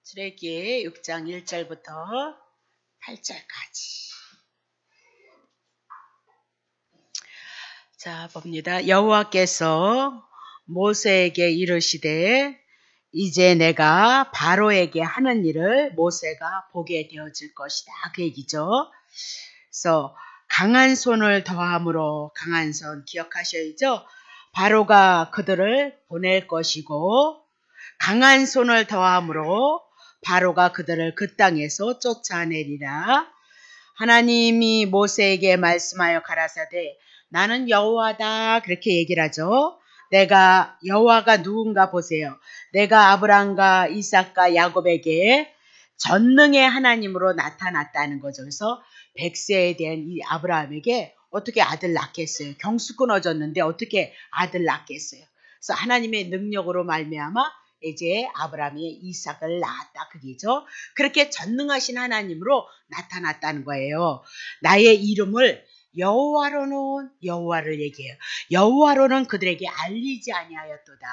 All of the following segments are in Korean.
출애굽기 6장 1절부터 8절까지. 자, 봅니다. 여호와께서 모세에게 이르시되 이제 내가 바로에게 하는 일을 모세가 보게 되어질 것이다. 그 얘기죠. 그래서 강한 손을 더함으로, 강한 손 기억하셔야죠. 바로가 그들을 보낼 것이고 강한 손을 더함으로 바로가 그들을 그 땅에서 쫓아내리라. 하나님이 모세에게 말씀하여 가라사대 나는 여호와다, 그렇게 얘기를 하죠. 내가 여호와가 누군가 보세요. 내가 아브라함과 이삭과 야곱에게 전능의 하나님으로 나타났다는 거죠. 그래서 100세에 대한 이 아브라함에게 어떻게 아들 낳겠어요? 경수 끊어졌는데 어떻게 아들 낳겠어요? 그래서 하나님의 능력으로 말미암아 이제 아브라함이 이삭을 낳았다, 그게죠. 그렇게 전능하신 하나님으로 나타났다는 거예요. 나의 이름을 여호와로는, 여호와를 얘기해요. 여호와로는 그들에게 알리지 아니하였도다.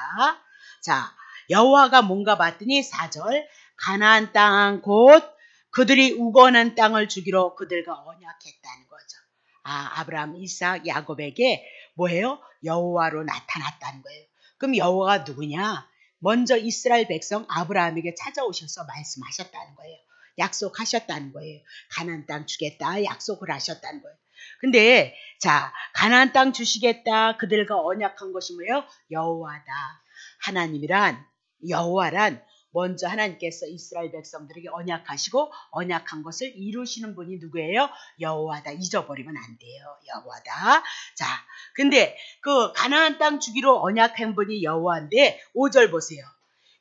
자, 여호와가 뭔가 봤더니 4절 가나안 땅 곧 그들이 우거하는 땅을 주기로 그들과 언약했다는 거죠. 아브라함, 이삭, 야곱에게 뭐예요? 여호와로 나타났다는 거예요. 그럼 여호와가 누구냐? 먼저 이스라엘 백성 아브라함에게 찾아오셔서 말씀하셨다는 거예요. 약속하셨다는 거예요. 가나안 땅 주겠다 약속을 하셨다는 거예요. 근데 자, 가나안 땅 주시겠다, 그들과 언약한 것이 뭐예요? 여호와다. 하나님이란, 여호와란 먼저 하나님께서 이스라엘 백성들에게 언약하시고 언약한 것을 이루시는 분이 누구예요? 여호와다. 잊어버리면 안 돼요. 여호와다. 자, 근데 그 가나안 땅 주기로 언약한 분이 여호와인데 5절 보세요.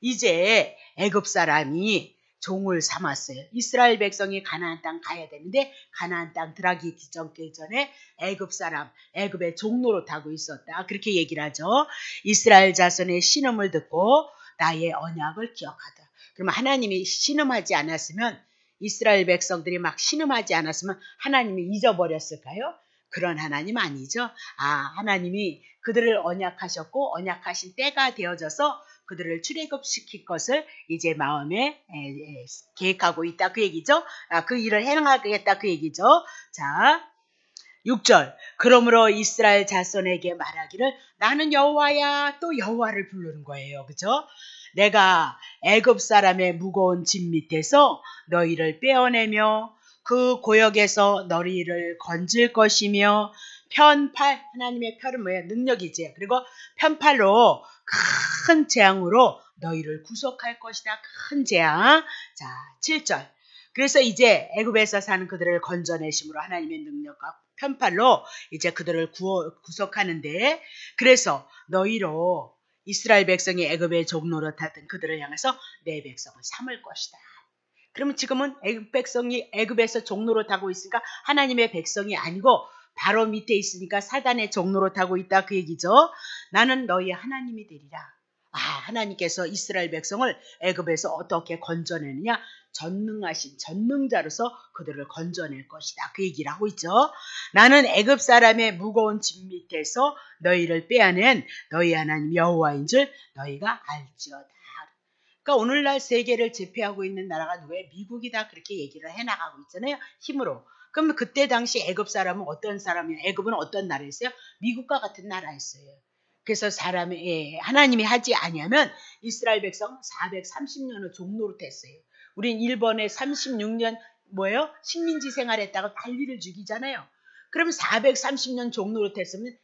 이제 애굽 사람이 종을 삼았어요. 이스라엘 백성이 가나안 땅 가야 되는데 가나안 땅 들어가기 전에 애굽 사람, 애굽의 종노릇 하고 있었다, 그렇게 얘기를 하죠. 이스라엘 자손의 신음을 듣고 나의 언약을 기억하다. 그러면 하나님이 신음하지 않았으면, 이스라엘 백성들이 막 신음하지 않았으면 하나님이 잊어버렸을까요? 그런 하나님 아니죠. 하나님이 그들을 언약하셨고 언약하신 때가 되어져서 그들을 출애굽시킬 것을 이제 마음에 계획하고 있다, 그 얘기죠. 그 일을 행하겠다, 그 얘기죠. 자, 6절 그러므로 이스라엘 자손에게 말하기를 나는 여호와야. 또 여호와를 부르는 거예요. 그죠? 내가 애굽 사람의 무거운 짐 밑에서 너희를 빼어내며 그 고역에서 너희를 건질 것이며 편팔, 하나님의 팔은 뭐예요? 능력이지. 그리고 편팔로 큰 재앙으로 너희를 구속할 것이다. 큰 재앙. 자, 7절 그래서 이제 애굽에서 사는 그들을 건져내심으로 하나님의 능력과 편팔로 이제 그들을 구속하는데, 그래서 너희로 이스라엘 백성이 애굽의 종노릇하던 그들을 향해서 내 백성을 삼을 것이다. 그러면 지금은 애굽 백성이 애굽에서 종노릇하고 있으니까 하나님의 백성이 아니고 바로 밑에 있으니까 사단의 종노릇하고 있다, 그 얘기죠. 나는 너희 하나님이 되리라. 하나님께서 이스라엘 백성을 애굽에서 어떻게 건져내느냐? 전능하신 전능자로서 그들을 건져낼 것이다, 그 얘기를 하고 있죠. 나는 애굽 사람의 무거운 짐 밑에서 너희를 빼어낸 너희 하나님 여호와인 줄 너희가 알지어다. 그러니까 오늘날 세계를 제패하고 있는 나라가 누구예요? 미국이다, 그렇게 얘기를 해나가고 있잖아요. 힘으로. 그럼 그때 당시 애굽 사람은 어떤 사람이에요? 애굽은 어떤 나라였어요? 미국과 같은 나라였어요. 그래서 하나님이 하지 아니하면 이스라엘 백성 430년을 종노릇했어요. 우린 일본에 36년 뭐예요? 식민지 생활했다가 난리를 죽이잖아요. 그러면 430년 종노릇했으면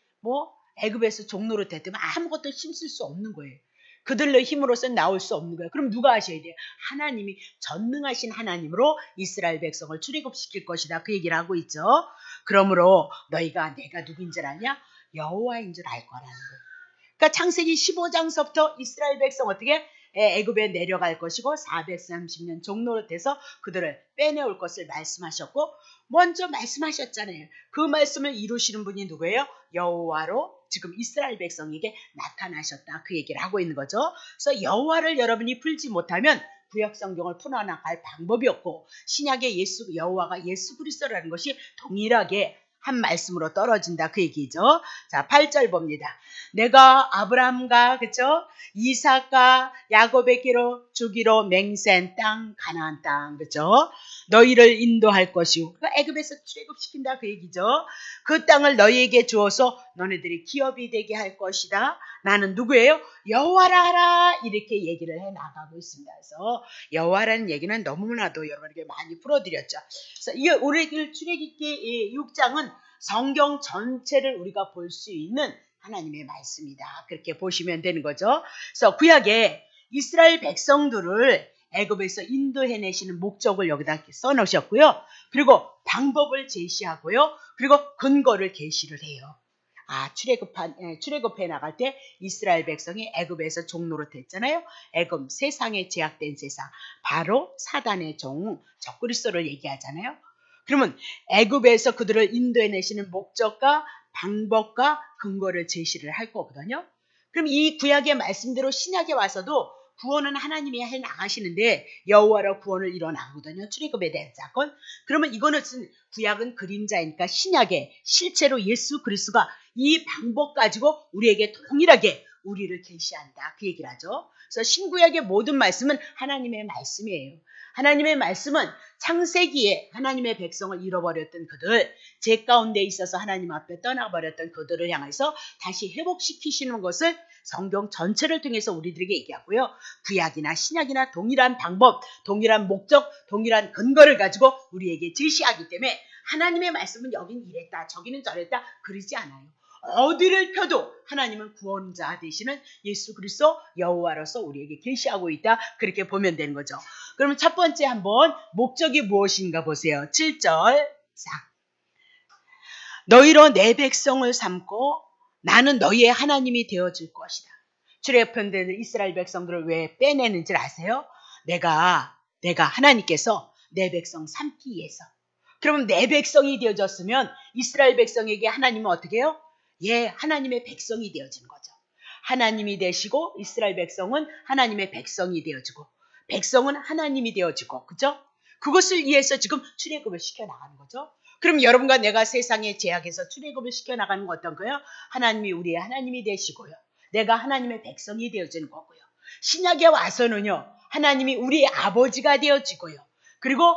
애굽에서 종노릇했다면 아무것도 힘쓸 수 없는 거예요. 그들의 힘으로서는 나올 수 없는 거예요. 그럼 누가 하셔야 돼요? 하나님이 전능하신 하나님으로 이스라엘 백성을 출애굽시킬 것이다, 그 얘기를 하고 있죠. 그러므로 너희가 내가 누구인 줄 아냐? 여호와인 줄 알 거라는 거예요. 그러니까 창세기 15장서부터 이스라엘 백성 어떻게 애굽에 내려갈 것이고 430년 종노릇해서 그들을 빼내올 것을 말씀하셨고 먼저 말씀하셨잖아요. 그 말씀을 이루시는 분이 누구예요? 여호와로 지금 이스라엘 백성에게 나타나셨다, 그 얘기를 하고 있는 거죠. 그래서 여호와를 여러분이 풀지 못하면 구약 성경을 풀어나갈 방법이 없고 신약의 여호와가 예수 그리스도라는 것이 동일하게 한 말씀으로 떨어진다 그 얘기죠. 자, 8절 봅니다. 내가 아브라함과 그쵸? 이삭과 야곱에게로 주기로 맹세한 땅 가나안 땅 그쵸? 너희를 인도할 것이요. 애굽에서 출애굽시킨다 그 얘기죠. 그 땅을 너희에게 주어서 너네들이 기업이 되게 할 것이다. 나는 누구예요? 여호와라 하라 이렇게 얘기를 해 나가고 있습니다. 그래서 여호와라는 얘기는 너무나도 여러분에게 많이 풀어드렸죠. 그래서 이 우리 출애굽기 6장은 성경 전체를 우리가 볼 수 있는 하나님의 말씀이다. 그렇게 보시면 되는 거죠. 그래서 구약에 이스라엘 백성들을 애굽에서 인도해내시는 목적을 여기다 써놓으셨고요. 그리고 방법을 제시하고요. 그리고 근거를 계시를 해요. 출애굽해 나갈 때 이스라엘 백성이 애굽에서 종노릇 했잖아요. 애굽 세상에 제약된 세상, 바로 사단의 종 적그리스도를 얘기하잖아요. 그러면 애굽에서 그들을 인도해내시는 목적과 방법과 근거를 제시를 할 거거든요. 그럼 이 구약의 말씀대로 신약에 와서도 구원은 하나님이 해 나가시는데 여호와로 구원을 이뤄 나가거든요. 출애굽에 대한 사건. 그러면 이거는 구약은 그림자이니까 신약에 실제로 예수 그리스도가 이 방법 가지고 우리에게 동일하게 우리를 계시한다. 그 얘기를 하죠. 그래서 신구약의 모든 말씀은 하나님의 말씀이에요. 하나님의 말씀은 창세기에 하나님의 백성을 잃어버렸던 그들, 죄 가운데 있어서 하나님 앞에 떠나버렸던 그들을 향해서 다시 회복시키시는 것을 성경 전체를 통해서 우리들에게 얘기하고요. 구약이나 신약이나 동일한 방법, 동일한 목적, 동일한 근거를 가지고 우리에게 제시하기 때문에 하나님의 말씀은 여긴 이랬다, 저기는 저랬다 그러지 않아요. 어디를 펴도 하나님은 구원자 되시는 예수 그리스도 여호와로서 우리에게 계시하고 있다. 그렇게 보면 되는 거죠. 그러면 첫 번째 한번 목적이 무엇인가 보세요. 7절 너희로 내 백성을 삼고 나는 너희의 하나님이 되어줄 것이다. 출애굽된 이스라엘 백성들을 왜 빼내는지 아세요? 내가 하나님께서 내 백성 삼기 위해서. 그러면 내 백성이 되어졌으면 이스라엘 백성에게 하나님은 어떻게 해요? 하나님의 백성이 되어지는 거죠. 하나님이 되시고 이스라엘 백성은 하나님의 백성이 되어지고 백성은 하나님이 되어지고 그죠? 그것을 위해서 지금 출애굽을 시켜나가는 거죠. 그럼 여러분과 내가 세상의 제약에서 출애굽을 시켜나가는 건 어떤 거예요? 하나님이 우리의 하나님이 되시고요. 내가 하나님의 백성이 되어지는 거고요. 신약에 와서는요. 하나님이 우리의 아버지가 되어지고요. 그리고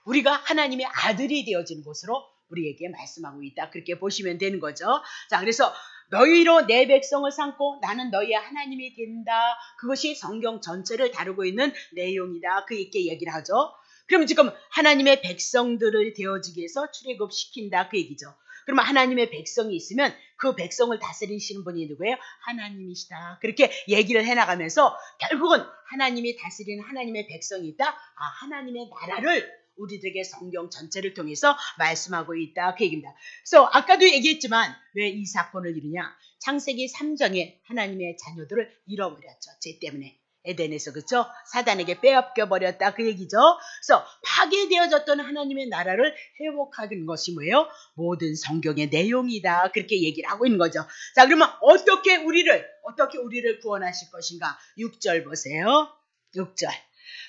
우리가 하나님의 아들이 되어지는 것으로 우리에게 말씀하고 있다. 그렇게 보시면 되는 거죠. 자, 그래서 너희로 내 백성을 삼고 나는 너희의 하나님이 된다. 그것이 성경 전체를 다루고 있는 내용이다. 그렇게 얘기를 하죠. 그럼 지금 하나님의 백성들을 되어지기 위해서 출애굽시킨다. 그 얘기죠. 그러면 하나님의 백성이 있으면 그 백성을 다스리시는 분이 누구예요? 하나님이시다. 그렇게 얘기를 해나가면서 결국은 하나님이 다스리는 하나님의 백성이 있다. 하나님의 나라를 우리들에게 성경 전체를 통해서 말씀하고 있다. 그 얘기입니다. 그래서 아까도 얘기했지만 왜 이 사건을 이루냐? 창세기 3장에 하나님의 자녀들을 잃어버렸죠. 죄 때문에. 에덴에서 그렇죠? 사단에게 빼앗겨 버렸다 그 얘기죠. 그래서 파괴되어졌던 하나님의 나라를 회복하는 것이 뭐예요? 모든 성경의 내용이다. 그렇게 얘기를 하고 있는 거죠. 자, 그러면 어떻게 우리를 구원하실 것인가? 6절 보세요. 6절.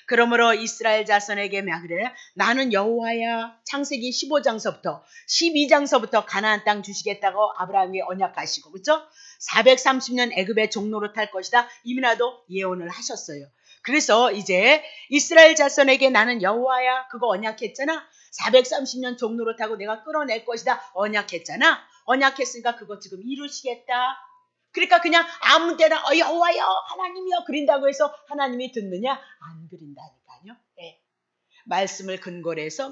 그러므로 이스라엘 자손에게 명하되 나는 여호와야. 창세기 15장서부터 12장서부터 가나안 땅 주시겠다고 아브라함이 언약하시고 그렇죠? 430년 애굽의 종노릇 할 것이다. 이미나도 예언을 하셨어요. 그래서 이제 이스라엘 자손에게 나는 여호와야 그거 언약했잖아. 430년 종노릇하고 내가 끌어낼 것이다. 언약했잖아. 언약했으니까 그거 지금 이루시겠다. 그러니까 그냥 아무 데나 여호와여 하나님이여 그린다고 해서 하나님이 듣느냐? 안 그린다니까요. 네. 말씀을 근거로 해서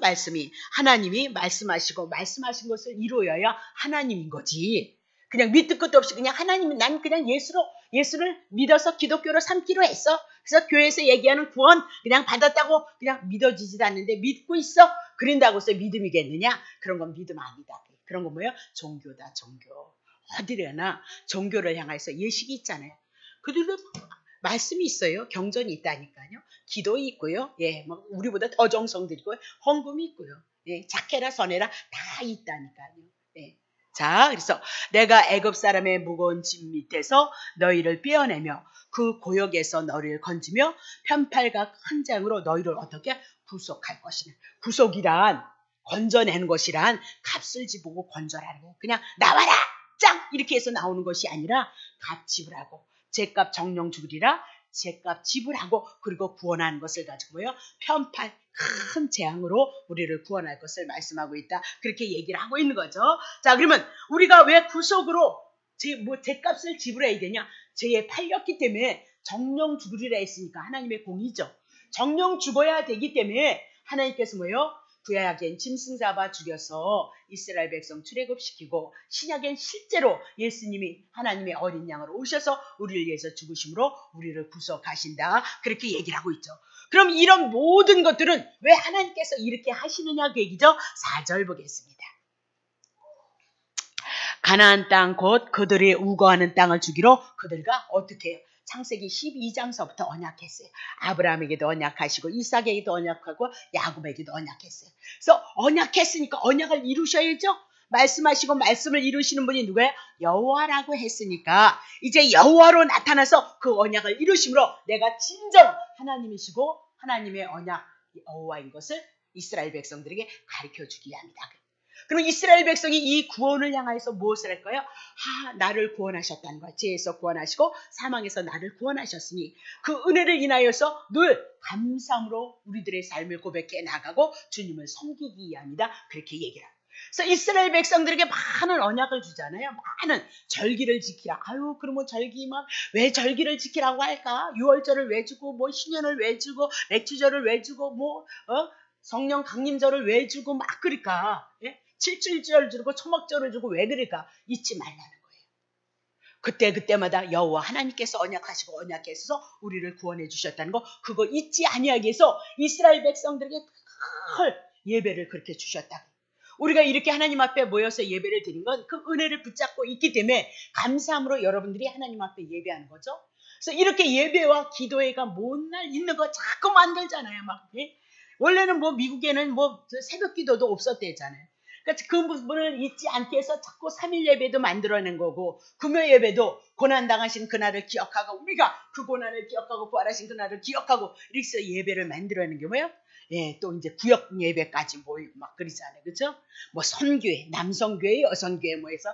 하나님이 말씀하시고 말씀하신 것을 이루어야 하나님인 거지. 그냥 밑도 끝도 없이 그냥 하나님 난 그냥 예수를 믿어서 기독교로 삼기로 했어. 그래서 교회에서 얘기하는 구원 그냥 받았다고 그냥 믿어지지도 않는데 믿고 있어. 그런다고 해서 믿음이겠느냐? 그런 건 믿음 아니다. 그런 건 뭐예요? 종교다 종교. 어디래나 종교를 향해서 예식이 있잖아요. 그들도 말씀이 있어요. 경전이 있다니까요. 기도 있고요. 우리보다 더 정성들이고 헌금이 있고요. 착해라 선해라 다 있다니까요. 자, 그래서 내가 애굽 사람의 무거운 짐 밑에서 너희를 빼어내며 그 고역에서 너희를 건지며 편팔과 큰 장으로 너희를 어떻게 구속할 것이냐. 구속이란 건져내는 것이란 값을 지보고 건져라는 거예요. 그냥 나와라! 짱! 이렇게 해서 나오는 것이 아니라 값 지불하고 제값 정령 죽으리라 제값 지불하고 그리고 구원하는 것을 가지고 뭐예요? 편팔 큰 재앙으로 우리를 구원할 것을 말씀하고 있다. 그렇게 얘기를 하고 있는 거죠. 자, 그러면 우리가 왜 구속으로 제값을 지불해야 되냐? 죄에 팔렸기 때문에 정령 죽으리라 했으니까 하나님의 공의죠. 정령 죽어야 되기 때문에 하나님께서 뭐예요? 구약엔 짐승 잡아 죽여서 이스라엘 백성 출애굽시키고 신약엔 실제로 예수님이 하나님의 어린 양으로 오셔서 우리를 위해서 죽으심으로 우리를 구속하신다. 그렇게 얘기를 하고 있죠. 그럼 이런 모든 것들은 왜 하나님께서 이렇게 하시느냐 그 얘기죠. 4절 보겠습니다. 가나안 땅 곧 그들이 우거하는 땅을 주기로 그들과 어떻게 해요? 창세기 12장서부터 언약했어요. 아브라함에게도 언약하시고 이삭에게도 언약하고 야곱에게도 언약했어요. 그래서 언약했으니까 언약을 이루셔야죠. 말씀하시고 말씀을 이루시는 분이 누구예요? 여호와라고 했으니까 이제 여호와로 나타나서 그 언약을 이루심으로 내가 진정 하나님이시고 하나님의 언약 여호와인 것을 이스라엘 백성들에게 가르쳐주기 위함이다. 그럼 이스라엘 백성이 이 구원을 향하여서 무엇을 할까요? 나를 구원하셨다는 거야. 죄에서 구원하시고 사망에서 나를 구원하셨으니 그 은혜를 인하여서 늘 감사함으로 우리들의 삶을 고백해 나가고 주님을 섬기기 위함이다. 그렇게 얘기를 합니다. 그래서 이스라엘 백성들에게 많은 언약을 주잖아요. 많은 절기를 지키라. 아유, 그러면 절기만 왜 절기를 지키라고 할까? 유월절을 왜 주고 뭐 신년을 왜 주고 맥주절을 왜 주고 뭐 성령 강림절을 왜 주고 막 그럴까? 예? 칠칠절 주고 초막절을 주고 왜 그럴까? 잊지 말라는 거예요. 그때마다 여호와 하나님께서 언약하시고 언약해서 우리를 구원해 주셨다는 거 그거 잊지 아니하기 위해서 이스라엘 백성들에게 큰 예배를 그렇게 주셨다. 우리가 이렇게 하나님 앞에 모여서 예배를 드린 건 그 은혜를 붙잡고 있기 때문에 감사함으로 여러분들이 하나님 앞에 예배하는 거죠. 그래서 이렇게 예배와 기도회가 못날 있는 거 자꾸 만들잖아요. 막 원래는 뭐 미국에는 뭐 새벽 기도도 없었대잖아요. 그러니까 그 부분을 잊지 않게 해서 자꾸 3일 예배도 만들어낸 거고 금요 예배도 고난당하신 그날을 기억하고 우리가 그 고난을 기억하고 부활하신 그날을 기억하고 이렇게 해서 예배를 만들어내는 게 뭐예요? 예, 또 이제 구역 예배까지 모이고 막 그러잖아요. 그렇죠? 뭐 선교회, 남성교회, 여성교회 뭐 해서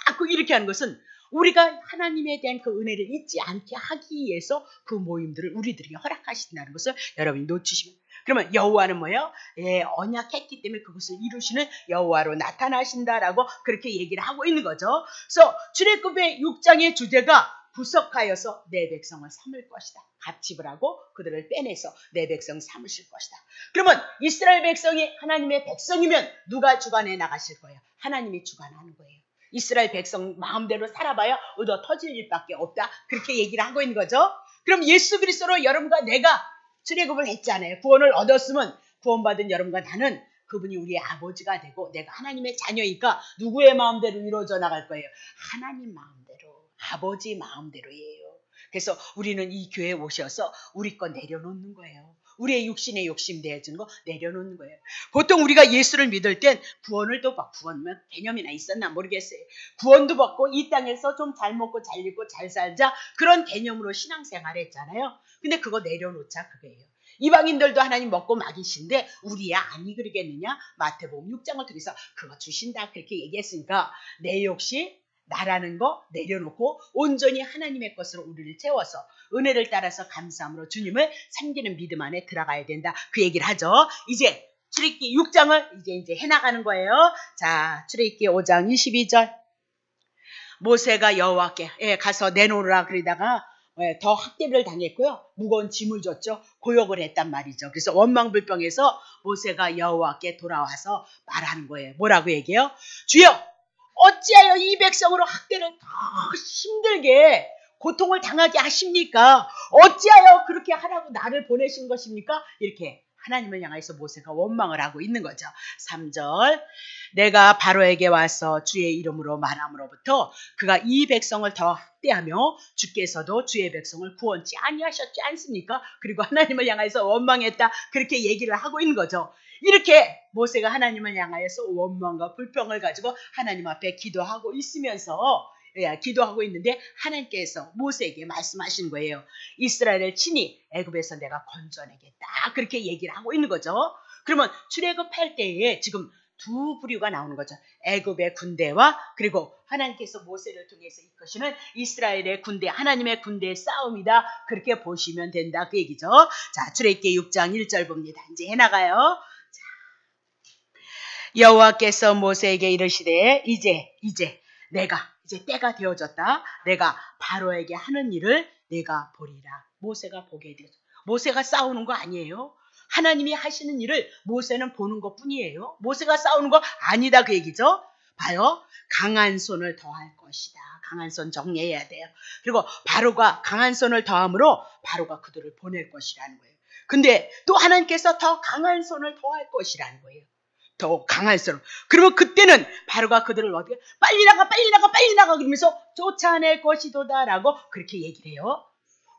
자꾸 이렇게 하는 것은 우리가 하나님에 대한 그 은혜를 잊지 않게 하기 위해서 그 모임들을 우리들에게 허락하신다는 것을 여러분이 놓치시면 그러면 여호와는 뭐예요? 예, 언약했기 때문에 그것을 이루시는 여호와로 나타나신다라고 그렇게 얘기를 하고 있는 거죠. 그래서 출애굽의 6장의 주제가 구속하여서 내 백성을 삼을 것이다. 값집을 하고 그들을 빼내서 내 백성 삼으실 것이다. 그러면 이스라엘 백성이 하나님의 백성이면 누가 주관해 나가실 거예요? 하나님이 주관하는 거예요. 이스라엘 백성 마음대로 살아봐야 얻어 터질 일밖에 없다. 그렇게 얘기를 하고 있는 거죠. 그럼 예수 그리스도로 여러분과 내가 출애굽을 했잖아요. 구원을 얻었으면 구원받은 여러분과 나는 그분이 우리의 아버지가 되고 내가 하나님의 자녀이니까 누구의 마음대로 이루어져 나갈 거예요? 하나님 마음대로, 아버지 마음대로예요. 그래서 우리는 이 교회에 오셔서 우리 거 내려놓는 거예요. 우리의 육신의 욕심 내어주는 거 내려놓는 거예요. 보통 우리가 예수를 믿을 땐 구원을 또 받고 구원 개념이나 있었나 모르겠어요. 구원도 받고 이 땅에서 좀 잘 먹고 잘 입고 잘 살자 그런 개념으로 신앙생활을 했잖아요. 근데 그거 내려놓자 그거예요. 이방인들도 하나님 먹고 막이신데 우리야 아니 그러겠느냐? 마태복음 6장을 통해서 그거 주신다 그렇게 얘기했으니까 내 욕심 나라는 거 내려놓고 온전히 하나님의 것으로 우리를 채워서 은혜를 따라서 감사함으로 주님을 섬기는 믿음 안에 들어가야 된다. 그 얘기를 하죠. 이제 출애굽기 6장을 이제 해나가는 거예요. 자, 출애굽기 5장 22절. 모세가 여호와께 가서 내놓으라 그러다가 더 학대를 당했고요. 무거운 짐을 줬죠. 고역을 했단 말이죠. 그래서 원망불평해서 모세가 여호와께 돌아와서 말하는 거예요. 뭐라고 얘기해요? 주여 어찌하여 이 백성으로 학대를 더 힘들게 고통을 당하게 하십니까? 어찌하여 그렇게 하라고 나를 보내신 것입니까? 이렇게 하나님을 향해서 모세가 원망을 하고 있는 거죠. 3절 내가 바로에게 와서 주의 이름으로 말함으로부터 그가 이 백성을 더 학대하며 주께서도 주의 백성을 구원치 아니하셨지 않습니까? 그리고 하나님을 향해서 원망했다 그렇게 얘기를 하고 있는 거죠. 이렇게 모세가 하나님을 향하여서 원망과 불평을 가지고 하나님 앞에 기도하고 있으면서 기도하고 있는데 하나님께서 모세에게 말씀하시는 거예요. 이스라엘을 친히 애굽에서 내가 건져내겠다. 그렇게 얘기를 하고 있는 거죠. 그러면 출애굽할 때에 지금 두 부류가 나오는 거죠. 애굽의 군대와 그리고 하나님께서 모세를 통해서 이끄시는 이스라엘의 군대, 하나님의 군대의 싸움이다. 그렇게 보시면 된다. 그 얘기죠. 자, 출애굽기 6장 1절 봅니다. 이제 해나가요. 여호와께서 모세에게 이르시되 이제 때가 되어졌다. 내가 바로에게 하는 일을 내가 보리라. 모세가 보게 되죠. 모세가 싸우는 거 아니에요. 하나님이 하시는 일을 모세는 보는 것 뿐이에요. 모세가 싸우는 거 아니다 그 얘기죠. 봐요. 강한 손을 더할 것이다. 강한 손 정리해야 돼요. 그리고 바로가 강한 손을 더함으로 바로가 그들을 보낼 것이라는 거예요. 근데 또 하나님께서 더 강한 손을 더할 것이라는 거예요. 더 강한 손. 그러면 그때는 바로가 그들을 어떻게 빨리 나가 그러면서 쫓아낼 것이도다라고 그렇게 얘기를 해요.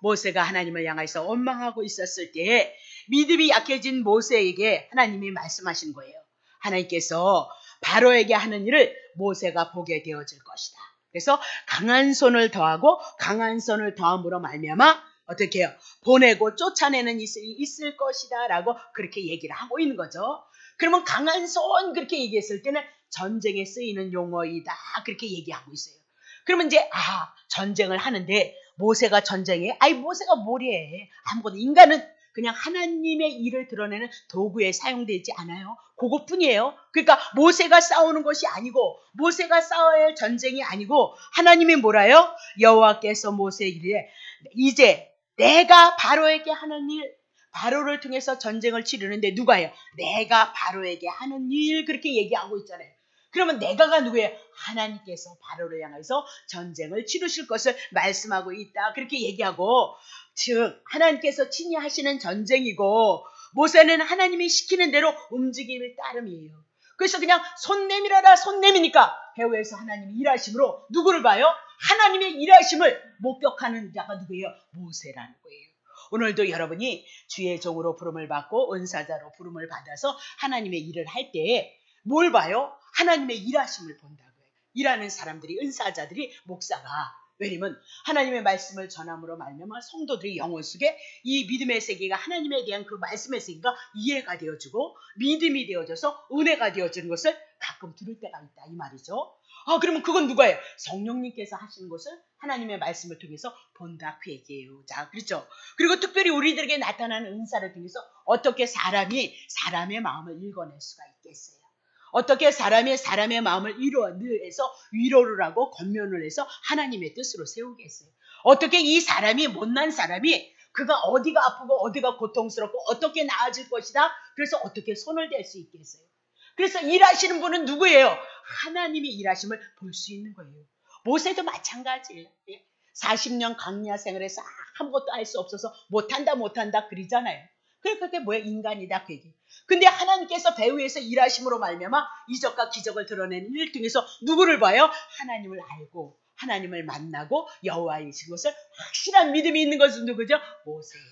모세가 하나님을 향해서 원망하고 있었을 때 믿음이 약해진 모세에게 하나님이 말씀하신 거예요. 하나님께서 바로에게 하는 일을 모세가 보게 되어질 것이다. 그래서 강한 손을 더하고 강한 손을 더함으로 말미암아 어떻게 해요? 보내고 쫓아내는 일이 있을 것이다 라고 그렇게 얘기를 하고 있는 거죠. 그러면 강한 손 그렇게 얘기했을 때는 전쟁에 쓰이는 용어이다 그렇게 얘기하고 있어요. 그러면 이제 전쟁을 하는데 모세가 전쟁에 모세가 뭘 해? 아무것도 인간은 그냥 하나님의 일을 드러내는 도구에 사용되지 않아요. 그것뿐이에요. 그러니까 모세가 싸우는 것이 아니고 모세가 싸워야 할 전쟁이 아니고 하나님이 뭐라요? 여호와께서 모세에게 이르되 이제 내가 바로에게 하는 일 바로를 통해서 전쟁을 치르는데 누가요? 내가 바로에게 하는 일 그렇게 얘기하고 있잖아요. 그러면 내가가 누구예요? 하나님께서 바로를 향해서 전쟁을 치르실 것을 말씀하고 있다. 그렇게 얘기하고 즉 하나님께서 친히 하시는 전쟁이고 모세는 하나님이 시키는 대로 움직임을 따름이에요. 그래서 그냥 손 내밀어라 손 내미니까 배후에서 하나님이 일하심으로 누구를 봐요? 하나님의 일하심을 목격하는 자가 누구예요? 모세라는 거예요. 오늘도 여러분이 주의 종으로 부름을 받고 은사자로 부름을 받아서 하나님의 일을 할 때 뭘 봐요? 하나님의 일하심을 본다고요. 일하는 사람들이 은사자들이 목사가 왜냐면 하나님의 말씀을 전함으로 말미암아 성도들이 영혼 속에 이 믿음의 세계가 하나님에 대한 그 말씀의 세계가 이해가 되어지고 믿음이 되어져서 은혜가 되어지는 것을 가끔 들을 때가 있다 이 말이죠. 그러면 그건 누가예요? 성령님께서 하시는 것을 하나님의 말씀을 통해서 본다 그 얘기예요. 자, 그렇죠. 그리고 특별히 우리들에게 나타나는 은사를 통해서 어떻게 사람이 사람의 마음을 읽어낼 수가 있겠어요. 어떻게 사람의 마음을 위로해서 위로를 하고 권면을 해서 하나님의 뜻으로 세우겠어요. 어떻게 이 사람이 못난 사람이 그가 어디가 아프고 어디가 고통스럽고 어떻게 나아질 것이다. 그래서 어떻게 손을 댈 수 있겠어요. 그래서 일하시는 분은 누구예요? 하나님이 일하심을 볼 수 있는 거예요. 모세도 마찬가지예요. 40년 광야 생활에서 아무것도 할 수 없어서 못한다 그러잖아요. 그게 뭐야? 인간이다 그 얘기. 근데 하나님께서 배후에서 일하심으로 말미암아 이적과 기적을 드러내는 일 통해서 누구를 봐요? 하나님을 알고 하나님을 만나고 여호와이신 것을 확실한 믿음이 있는 것은 누구죠? 모세예요.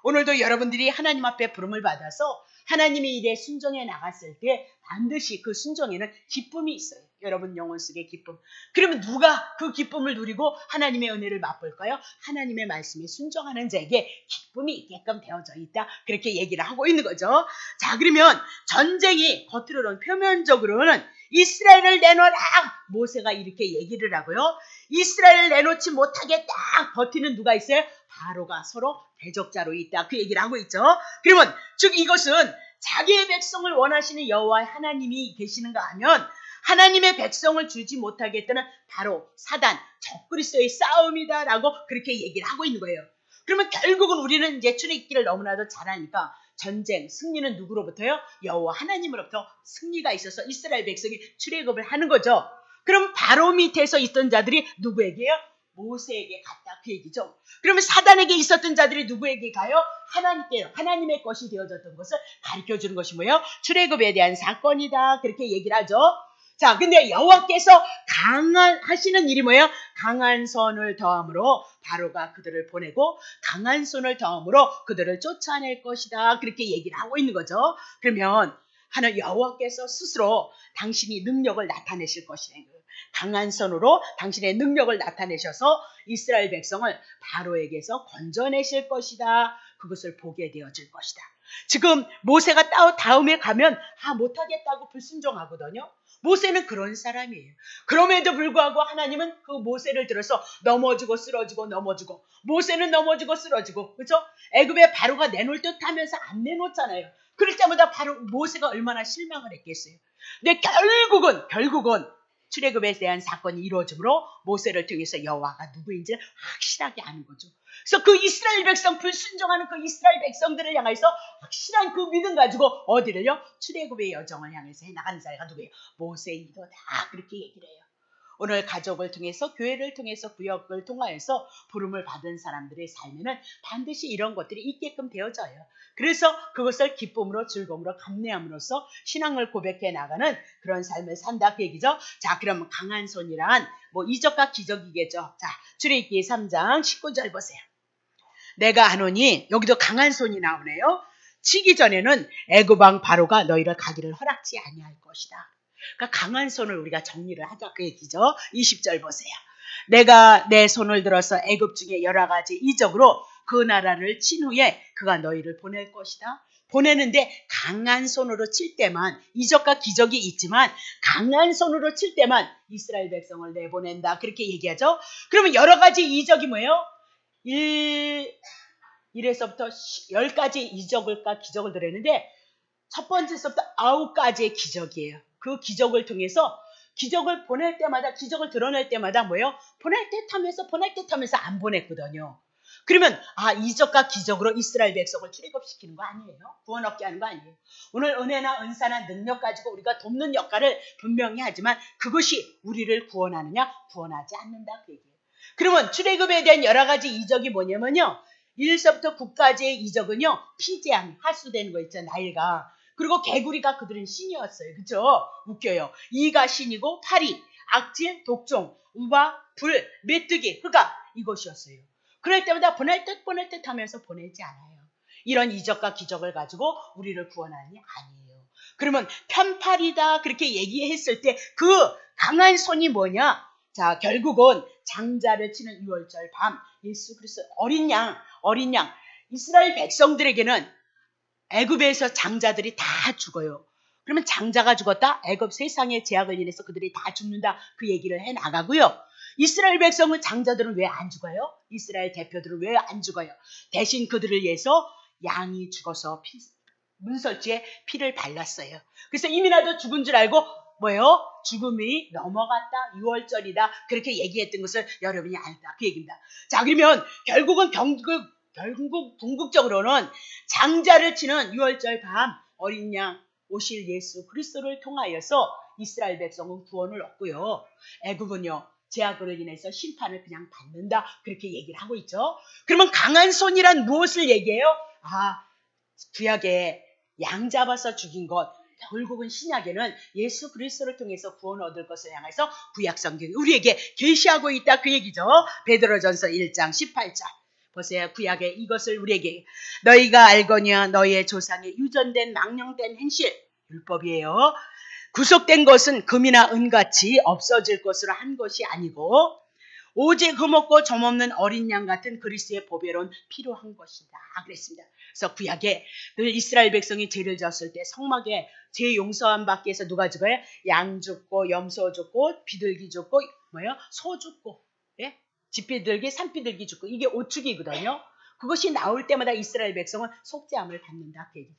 오늘도 여러분들이 하나님 앞에 부름을 받아서 하나님의 일에 순종해 나갔을 때 반드시 그 순종에는 기쁨이 있어요. 여러분 영혼 속의 기쁨. 그러면 누가 그 기쁨을 누리고 하나님의 은혜를 맛볼까요? 하나님의 말씀에 순종하는 자에게 기쁨이 있게끔 되어져 있다. 그렇게 얘기를 하고 있는 거죠. 자, 그러면 전쟁이 겉으로는 표면적으로는 이스라엘을 내놓으라 모세가 이렇게 얘기를 하고요. 이스라엘을 내놓지 못하게 딱 버티는 누가 있어요? 바로가 서로 대적자로 있다. 그 얘기를 하고 있죠. 그러면 즉 이것은 자기의 백성을 원하시는 여호와 하나님이 계시는가 하면 하나님의 백성을 주지 못하게 했다는 바로 사단, 적그리스도의 싸움이다라고 그렇게 얘기를 하고 있는 거예요. 그러면 결국은 우리는 이제 출애굽기를 너무나도 잘 아니까 전쟁, 승리는 누구로부터요? 여호와 하나님으로부터 승리가 있어서 이스라엘 백성이 출애굽을 하는 거죠. 그럼 바로 밑에서 있던 자들이 누구에게요? 모세에게 갔다 그 얘기죠. 그러면 사단에게 있었던 자들이 누구에게 가요? 하나님께요. 하나님의 것이 되어졌던 것을 가르쳐주는 것이 뭐예요? 출애굽에 대한 사건이다 그렇게 얘기를 하죠. 자, 근데 여호와께서 하시는 일이 뭐예요? 강한 손을 더함으로 바로가 그들을 보내고 강한 손을 더함으로 그들을 쫓아낼 것이다 그렇게 얘기를 하고 있는 거죠. 그러면 하나님 여호와께서 스스로 당신이 능력을 나타내실 것이라는 거예요. 강한 손으로 당신의 능력을 나타내셔서 이스라엘 백성을 바로에게서 건져내실 것이다. 그것을 보게 되어질 것이다. 지금 모세가 다음에 가면 못하겠다고 불순종하거든요. 모세는 그런 사람이에요. 그럼에도 불구하고 하나님은 그 모세를 들어서 넘어지고 쓰러지고 넘어지고, 모세는 넘어지고 쓰러지고, 그렇죠? 애굽에 바로가 내놓을 듯 하면서 안 내놓잖아요. 그럴 때마다 바로 모세가 얼마나 실망을 했겠어요. 근데 결국은 출애굽에 대한 사건이 이루어지므로 모세를 통해서 여호와가 누구인지 확실하게 아는 거죠. 그래서 그 이스라엘 백성, 불순종하는 그 이스라엘 백성들을 향해서 확실한 그 믿음 가지고 어디를요? 출애굽의 여정을 향해서 해나가는 자가 누구예요? 모세이도다. 그렇게 얘기를 해요. 오늘 가족을 통해서, 교회를 통해서, 구역을 통하여서 부름을 받은 사람들의 삶에는 반드시 이런 것들이 있게끔 되어져요. 그래서 그것을 기쁨으로, 즐거움으로, 감내함으로써 신앙을 고백해 나가는 그런 삶을 산다 그 얘기죠. 자, 그럼 강한 손이란 이적과 기적이겠죠. 자, 출애굽기 3장 19절 보세요. 내가 하노니, 여기도 강한 손이 나오네요. 치기 전에는 애굽 왕 바로가 너희를 가기를 허락지 아니할 것이다. 그러니까 강한 손을 우리가 정리를 하자 그 얘기죠. 20절 보세요. 내가 내 손을 들어서 애굽 중에 여러 가지 이적으로 그 나라를 친 후에 그가 너희를 보낼 것이다. 보내는데 강한 손으로 칠 때만, 이적과 기적이 있지만 강한 손으로 칠 때만 이스라엘 백성을 내보낸다. 그렇게 얘기하죠. 그러면 여러 가지 이적이 뭐예요? 1에서부터 10가지 이적을까 기적을 드렸는데 첫 번째서부터 9가지의 기적이에요. 그 기적을 통해서, 기적을 보낼 때마다, 기적을 드러낼 때마다 뭐예요? 보낼 듯 하면서 안 보냈거든요. 그러면 이적과 기적으로 이스라엘 백성을 출애굽시키는 거 아니에요? 구원 얻게 하는 거 아니에요? 오늘 은혜나 은사나 능력 가지고 우리가 돕는 역할을 분명히 하지만 그것이 우리를 구원하느냐? 구원하지 않는다 그 얘기예요. 그러면 출애굽에 대한 여러 가지 이적이 뭐냐면요, 1에서부터 9까지의 이적은요, 피재앙, 하수되는 거 있죠, 나일강. 그리고 개구리가 그들은 신이었어요. 그렇죠? 웃겨요. 2가 신이고 8이 악질, 독종, 우바, 불, 메뚜기, 흑암, 이것이었어요. 그럴 때마다 보낼 듯 하면서 보내지 않아요. 이런 이적과 기적을 가지고 우리를 구원하니 아니에요. 그러면 편팔이다 그렇게 얘기했을 때 그 강한 손이 뭐냐? 자, 결국은 장자를 치는 6월절 밤 예수 그리스도 어린 양, 이스라엘 백성들에게는 애굽에서 장자들이 다 죽어요. 그러면 장자가 죽었다? 애굽 세상의 제약을 인해서 그들이 다 죽는다. 그 얘기를 해 나가고요. 이스라엘 백성은, 장자들은 왜 안 죽어요? 이스라엘 대표들은 왜 안 죽어요? 대신 그들을 위해서 양이 죽어서 문설주에 피를 발랐어요. 그래서 이미나도 죽은 줄 알고 뭐예요? 죽음이 넘어갔다. 6월절이다. 그렇게 얘기했던 것을 여러분이 알다. 그 얘기입니다. 자, 그러면 결국 궁극적으로는 장자를 치는 6월절 밤 어린 양 오실 예수 그리스도를 통하여서 이스라엘 백성은 구원을 얻고요. 애굽은요, 제약으로 인해서 심판을 그냥 받는다. 그렇게 얘기를 하고 있죠. 그러면 강한 손이란 무엇을 얘기해요? 구약에 양 잡아서 죽인 것, 결국은 신약에는 예수 그리스도를 통해서 구원을 얻을 것을 향해서 구약 성경이 우리에게 계시하고 있다 그 얘기죠. 베드로전서 1장 18절 보세요. 구약에 이것을 우리에게 너희가 알거니와 너희의 조상의 유전된 망령된 행실, 율법이에요. 구속된 것은 금이나 은같이 없어질 것으로 한 것이 아니고 오직 흠없고 점없는 어린 양 같은 그리스도의 보배로운 피로 한 것이다 그랬습니다. 그래서 구약에 늘 이스라엘 백성이 죄를 졌을 때 성막에 죄 용서함 받기 위해서 누가 죽어요? 양 죽고 염소 죽고 비둘기 죽고 소 죽고, 예? 집비둘기, 산비둘기 죽고, 이게 오축이거든요. 그것이 나올 때마다 이스라엘 백성은 속죄함을 받는다 그 얘기죠.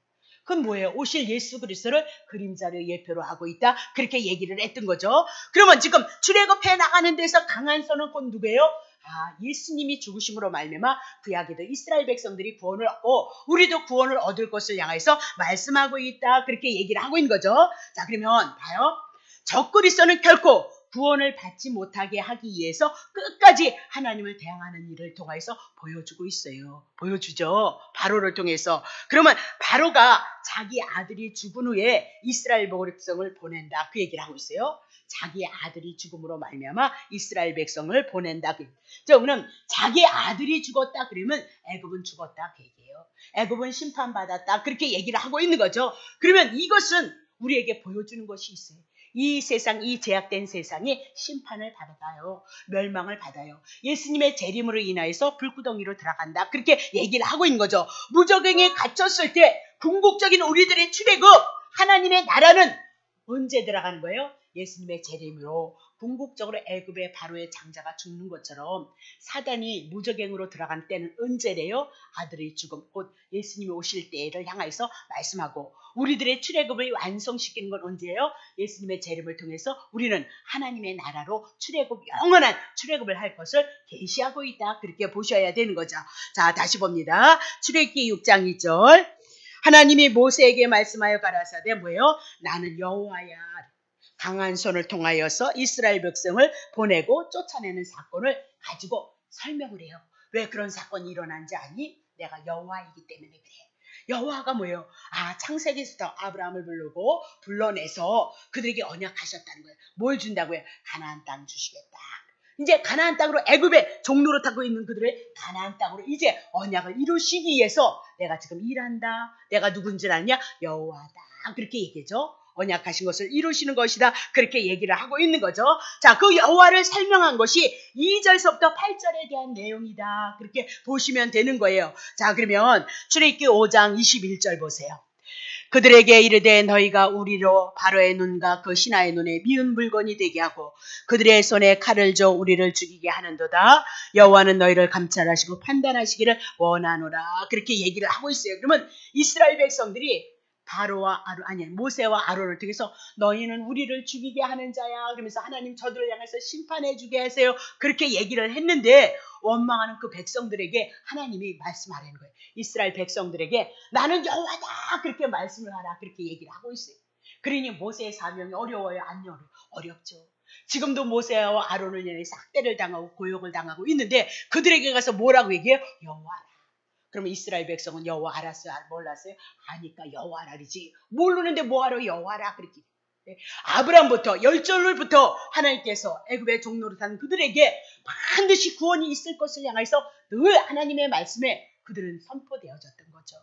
그건 뭐예요? 오실 예수 그리스도를 그림자를 예표로 하고 있다. 그렇게 얘기를 했던 거죠. 그러면 지금 출애굽해 나가는 데서 강한 손은 곧 누구예요? 예수님이 죽으심으로 말미암아 구약에도 이스라엘 백성들이 구원을 얻고 우리도 구원을 얻을 것을 향해서 말씀하고 있다. 그렇게 얘기를 하고 있는 거죠. 자, 그러면 봐요. 적그리스도는 결코 구원을 받지 못하게 하기 위해서 끝까지 하나님을 대항하는 일을 통해서 보여주고 있어요. 보여주죠. 바로를 통해서. 그러면 바로가 자기 아들이 죽은 후에 이스라엘 백성을 보낸다. 그 얘기를 하고 있어요. 자기 아들이 죽음으로 말미암아 이스라엘 백성을 보낸다. 자, 그러면 자기 아들이 죽었다 그러면 애굽은 죽었다 그 얘기예요. 애굽은 심판받았다. 그렇게 얘기를 하고 있는 거죠. 그러면 이것은 우리에게 보여주는 것이 있어요. 이 세상, 이 제약된 세상이 심판을 받아요. 멸망을 받아요. 예수님의 재림으로 인하여서 불구덩이로 들어간다. 그렇게 얘기를 하고 있는 거죠. 무적행에 갇혔을 때 궁극적인 우리들의 출애굽, 하나님의 나라는 언제 들어가는 거예요? 예수님의 재림으로 궁극적으로 애굽의 바로의 장자가 죽는 것처럼 사단이 무적행으로 들어간 때는 언제래요? 아들의 죽음, 곧 예수님이 오실 때를 향해서 말씀하고 우리들의 출애굽을 완성시키는 건 언제예요? 예수님의 재림을 통해서 우리는 하나님의 나라로 출애굽, 영원한 출애굽을 할 것을 계시하고 있다. 그렇게 보셔야 되는 거죠. 자, 다시 봅니다. 출애굽기 6장 2절. 하나님이 모세에게 말씀하여 가라사대 뭐예요? 나는 여호와야. 강한 손을 통하여서 이스라엘 백성을 보내고 쫓아내는 사건을 가지고 설명을 해요. 왜 그런 사건이 일어난지 아니? 내가 여호와이기 때문에 그래. 여호와가 뭐예요? 창세기부터 아브라함을 부르고 불러내서 그들에게 언약하셨다는 거예요. 뭘 준다고요? 가나안 땅 주시겠다. 이제 가나안 땅으로 애굽의 종로로 타고 있는 그들의 가나안 땅으로 이제 언약을 이루시기 위해서 내가 지금 일한다. 내가 누군지 아냐? 여호와다. 그렇게 얘기죠. 언약하신 것을 이루시는 것이다. 그렇게 얘기를 하고 있는 거죠. 자, 그 여호와를 설명한 것이 2절서부터 8절에 대한 내용이다. 그렇게 보시면 되는 거예요. 자, 그러면 출애굽기 5장 21절 보세요. 그들에게 이르되 너희가 우리로 바로의 눈과 그 신하의 눈에 미운 물건이 되게 하고 그들의 손에 칼을 줘 우리를 죽이게 하는도다. 여호와는 너희를 감찰하시고 판단하시기를 원하노라. 그렇게 얘기를 하고 있어요. 그러면 이스라엘 백성들이 모세와 아론을 통해서 너희는 우리를 죽이게 하는 자야. 그러면서 하나님 저들을 향해서 심판해 주게 하세요. 그렇게 얘기를 했는데 원망하는 그 백성들에게 하나님이 말씀하라는 거예요. 이스라엘 백성들에게 나는 여호와다. 그렇게 말씀을 하라. 그렇게 얘기를 하고 있어요. 그러니 모세의 사명이 어려워요? 안 어려워요? 어렵죠. 지금도 모세와 아론을 향해서 학대를 당하고 고욕을 당하고 있는데 그들에게 가서 뭐라고 얘기해요? 여호와라. 그러면 이스라엘 백성은 여호와 알았어요? 몰랐어요? 아니까 여호와라리지. 모르는데 뭐하러 여호와라 그렇게. 아브라함부터 열절부터 하나님께서 애굽의 종로로 사는 그들에게 반드시 구원이 있을 것을 향해서 늘 하나님의 말씀에 그들은 선포되어졌던 거죠.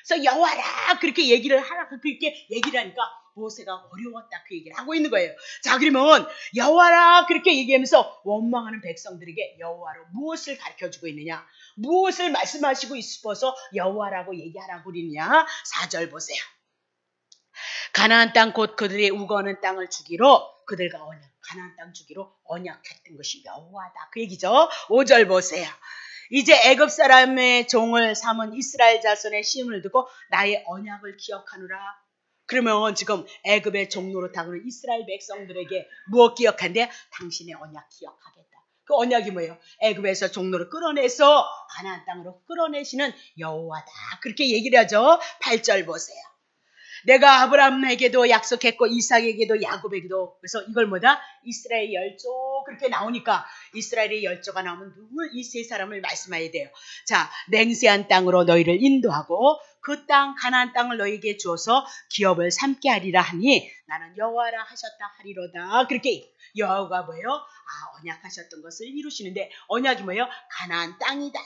그래서 여호와라 그렇게 얘기를 하라 그렇게 얘기를 하니까 모세가 어려웠다 그 얘기를 하고 있는 거예요. 자, 그러면 여호와라 그렇게 얘기하면서 원망하는 백성들에게 여호와로 무엇을 가르쳐주고 있느냐, 무엇을 말씀하시고 싶어서 여호와라고 얘기하라고 그러느냐. 4절 보세요. 가나안 땅 곧 그들의 우거하는 땅을 주기로 그들과 가나안 땅 주기로 언약했던 것이 여호와다 그 얘기죠. 5절 보세요. 이제 애굽 사람의 종을 삼은 이스라엘 자손의 시험을 두고 나의 언약을 기억하노라. 그러면 지금 애굽의 종로로 타고는 이스라엘 백성들에게 무엇 기억한대? 당신의 언약 기억하겠다. 그 언약이 뭐예요? 애굽에서 종로를 끌어내서 가나안 땅으로 끌어내시는 여호와다. 그렇게 얘기를 하죠. 8절 보세요. 내가 아브라함에게도 약속했고 이삭에게도 야곱에게도. 그래서 이걸 뭐다? 이스라엘 열조 그렇게 나오니까 이스라엘의 열조가 나오면 늘 이 세 사람을 말씀해야 돼요. 자, 맹세한 땅으로 너희를 인도하고 그 땅 가나안 땅을 너희에게 주어서 기업을 삼게 하리라 하니 나는 여호와라 하셨다 하리로다. 그렇게 여호와가 뭐예요? 언약하셨던 것을 이루시는데 언약이 뭐예요? 가나안 땅이다.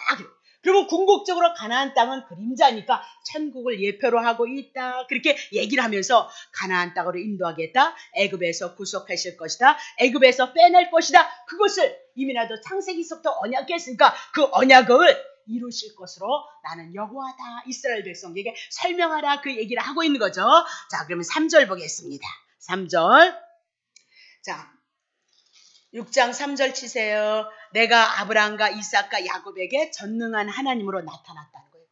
그러면 궁극적으로 가나안 땅은 그림자니까 천국을 예표로 하고 있다. 그렇게 얘기를 하면서 가나안 땅으로 인도하겠다. 애굽에서 구속하실 것이다. 애굽에서 빼낼 것이다. 그것을 이미나도 창세기서부터 언약했으니까 그 언약을 이루실 것으로 나는 여호와다. 이스라엘 백성에게 설명하라. 그 얘기를 하고 있는 거죠. 자, 그러면 3절 보겠습니다. 3절. 자, 6장 3절 치세요. 내가 아브라함과 이삭과 야곱에게 전능한 하나님으로 나타났다는 거예요.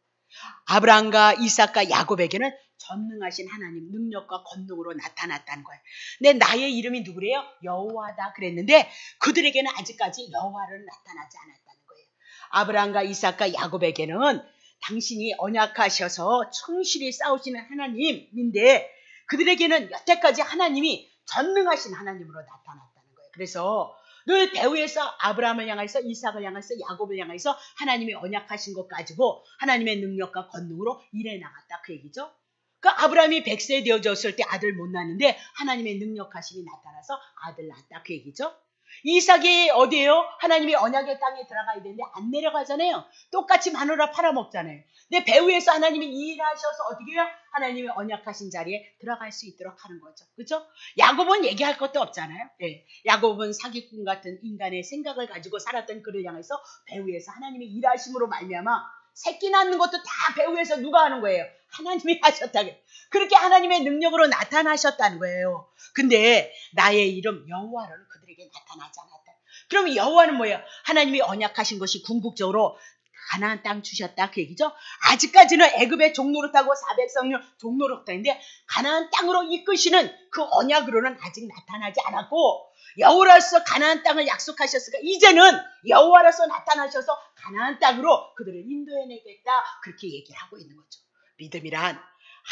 아브라함과 이삭과 야곱에게는 전능하신 하나님 능력과 권능으로 나타났다는 거예요. 근데 나의 이름이 누구래요? 여호와다 그랬는데 그들에게는 아직까지 여호와를 나타나지 않았다는 거예요. 아브라함과 이삭과 야곱에게는 당신이 언약하셔서 충실히 싸우시는 하나님인데 그들에게는 여태까지 하나님이 전능하신 하나님으로 나타났다는 거예요. 그래서 늘 대우에서 아브라함을 향해서 이삭을 향해서 야곱을 향해서 하나님이 언약하신 것 가지고 하나님의 능력과 권능으로 일해 나갔다 그 얘기죠. 그러니까 아브라함이 100세 되어졌을 때 아들 못 낳는데 하나님의 능력하심이 나타나서 아들 낳았다 그 얘기죠. 이삭이 어디에요? 하나님이 언약의 땅에 들어가야 되는데 안 내려가잖아요. 똑같이 마누라 팔아먹잖아요. 근데 배후에서 하나님이 일하셔서 어떻게 해요? 하나님이 언약하신 자리에 들어갈 수 있도록 하는 거죠. 그렇죠? 야곱은 얘기할 것도 없잖아요. 네. 야곱은 사기꾼 같은 인간의 생각을 가지고 살았던 그를 향해서 배후에서 하나님이 일하심으로 말미암아 새끼 낳는 것도 다 배후에서 누가 하는 거예요? 하나님이 하셨다고. 그렇게 하나님의 능력으로 나타나셨다는 거예요. 근데 나의 이름 여호와로는 그들에게 나타나지 않았다. 그러면 여호와는 뭐예요? 하나님이 언약하신 것이 궁극적으로 가나안 땅 주셨다 그 얘기죠. 아직까지는 애굽의 종노릇하고 400성령 종노릇하는데 가나안 땅으로 이끄시는 그 언약으로는 아직 나타나지 않았고, 여호와로서 가나안 땅을 약속하셨으니까 이제는 여호와로서 나타나셔서 가나안 땅으로 그들을 인도해내겠다 그렇게 얘기를 하고 있는 거죠. 믿음이란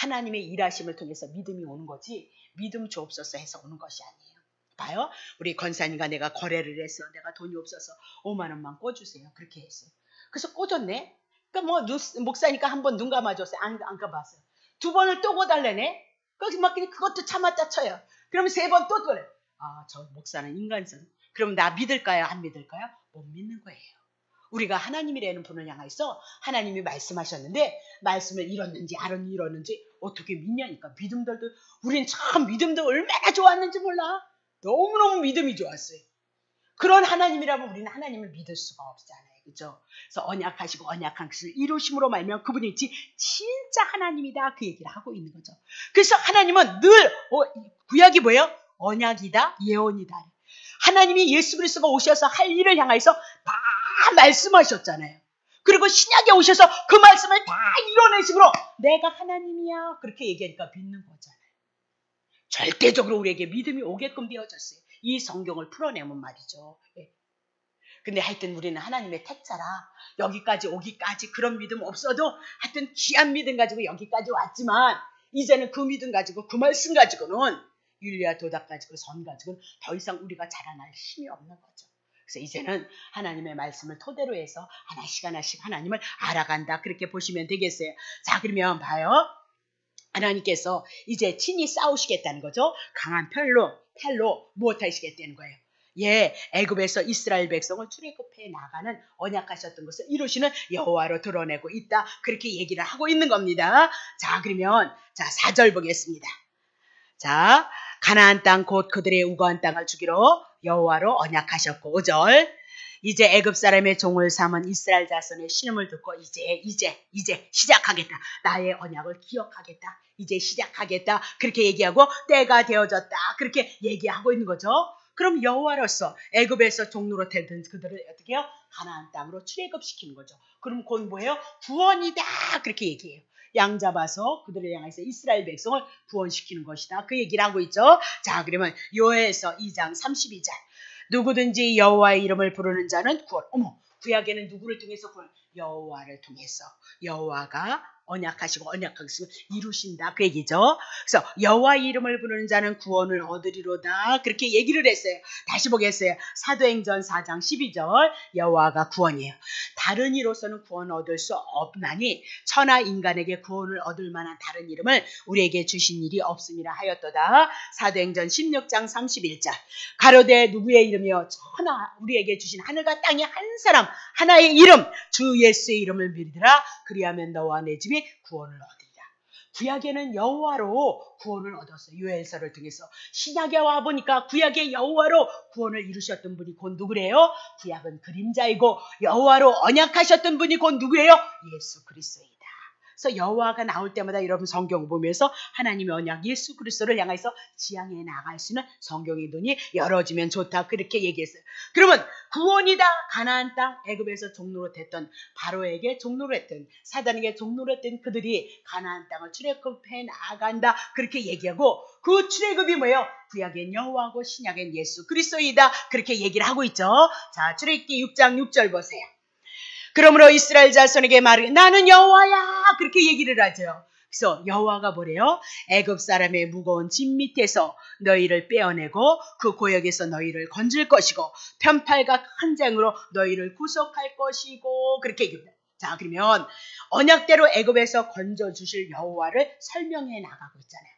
하나님의 일하심을 통해서 믿음이 오는 거지 믿음 주옵소서 해서 오는 것이 아니에요. 봐요. 우리 권사님과 내가 거래를 해서 내가 돈이 없어서 5만 원만 꿔주세요. 그렇게 했어요. 그래서 꿔줬네. 그러니까 뭐 목사니까 한 번 눈 감아줬어요. 안 감았어요. 두 번을 또 꿔달래네. 거기 막 그것도 참았다 쳐요. 그러면 세 번 또 그래. 아, 저 목사는 인간성. 그럼 나 믿을까요? 안 믿을까요? 못 믿는 거예요. 우리가 하나님이라는 분을 향해서 하나님이 말씀하셨는데 말씀을 이뤘는지 안 이뤘는지 어떻게 믿냐니까. 믿음들도 우린 참 믿음도 얼마나 좋았는지 몰라. 너무너무 믿음이 좋았어요. 그런 하나님이라면 우리는 하나님을 믿을 수가 없잖아요. 그죠? 그래서 언약하시고 언약한 것을 이루심으로 말면 그분이 진짜 하나님이다 그 얘기를 하고 있는 거죠. 그래서 하나님은 늘 구약이 뭐예요? 언약이다 예언이다. 하나님이 예수 그리스도가 오셔서 할 일을 향해서 다 말씀하셨잖아요. 그리고 신약에 오셔서 그 말씀을 다 이뤄내심으로 내가 하나님이야 그렇게 얘기하니까 믿는 거잖아요. 절대적으로 우리에게 믿음이 오게끔 되어졌어요. 이 성경을 풀어내면 말이죠. 근데 하여튼 우리는 하나님의 택자라 여기까지 오기까지 그런 믿음 없어도 하여튼 귀한 믿음 가지고 여기까지 왔지만 이제는 그 믿음 가지고 그 말씀 가지고는 윤리와 도덕 가지고 선 가지고는 더 이상 우리가 자라날 힘이 없는 거죠. 그래서 이제는 하나님의 말씀을 토대로 해서 하나씩 하나님을 알아간다 그렇게 보시면 되겠어요. 자, 그러면 봐요. 하나님께서 이제 친히 싸우시겠다는 거죠. 강한 팔로 무엇하시겠다는 거예요. 예, 애굽에서 이스라엘 백성을 출애굽해 나가는 언약하셨던 것을 이루시는 여호와로 드러내고 있다. 그렇게 얘기를 하고 있는 겁니다. 자, 그러면 4절 보겠습니다. 자, 가나안 땅 곧 그들의 우거한 땅을 주기로 여호와로 언약하셨고 5절 이제 애굽 사람의 종을 삼은 이스라엘 자손의 신음을 듣고 이제 시작하겠다. 나의 언약을 기억하겠다. 이제 시작하겠다. 그렇게 얘기하고 때가 되어졌다. 그렇게 얘기하고 있는 거죠. 그럼 여호와로서 애굽에서 종로로 되던 그들을 어떻게 해요? 가나안 땅으로 출애굽시키는 거죠. 그럼 그건 뭐예요? 구원이다. 그렇게 얘기해요. 양 잡아서 그들을 향해서 이스라엘 백성을 구원시키는 것이다. 그 얘기를 하고 있죠. 자, 그러면 요엘서 2장 32절 누구든지 여호와의 이름을 부르는 자는 구원. 구약에는 누구를 통해서 구원? 여호와를 통해서. 여호와가 언약하시고 언약하시고 이루신다 그 얘기죠. 그래서 여호와의 이름을 부르는 자는 구원을 얻으리로다 그렇게 얘기를 했어요. 다시 보겠어요. 사도행전 4장 12절 여호와가 구원이에요. 다른 이로서는 구원 얻을 수 없나니 천하 인간에게 구원을 얻을 만한 다른 이름을 우리에게 주신 일이 없음이라 하였도다. 사도행전 16장 31절 가로되 누구의 이름이요? 천하 우리에게 주신 하늘과 땅의 한 사람 하나의 이름 주 예수의 이름을 믿으라. 그리하면 너와 내 집이 구원을 얻으리라. 구약에는 여호와로 구원을 얻었어요. 요엘서를 통해서. 신약에 와보니까 구약의 여호와로 구원을 이루셨던 분이 곧 누구래요? 구약은 그림자이고 여호와로 언약하셨던 분이 곧 누구예요? 예수 그리스도이다. 그래서 여호와가 나올 때마다 여러분 성경 보면서 하나님의 언약 예수 그리스도를 향해서 지향해 나갈 수 있는 성경의 눈이 열어지면 좋다 그렇게 얘기했어요. 그러면 구원이다. 가나안 땅 애굽에서 종로로 됐던 바로에게 종로로 했던 사단에게 종로로 했던 그들이 가나안 땅을 출애굽해 나간다 그렇게 얘기하고 그 출애굽이 뭐예요? 구약엔 여호와고 신약엔 예수 그리스도이다 그렇게 얘기를 하고 있죠. 자, 출애굽기 6장 6절 보세요. 그러므로 이스라엘 자손에게 말하기 나는 여호와야 그렇게 얘기를 하죠. 그래서 여호와가 뭐래요? 애굽 사람의 무거운 짐 밑에서 너희를 빼어내고 그 고역에서 너희를 건질 것이고 편팔과 한 장으로 너희를 구속할 것이고 그렇게 얘기합니다. 자, 그러면 언약대로 애굽에서 건져주실 여호와를 설명해 나가고 있잖아요.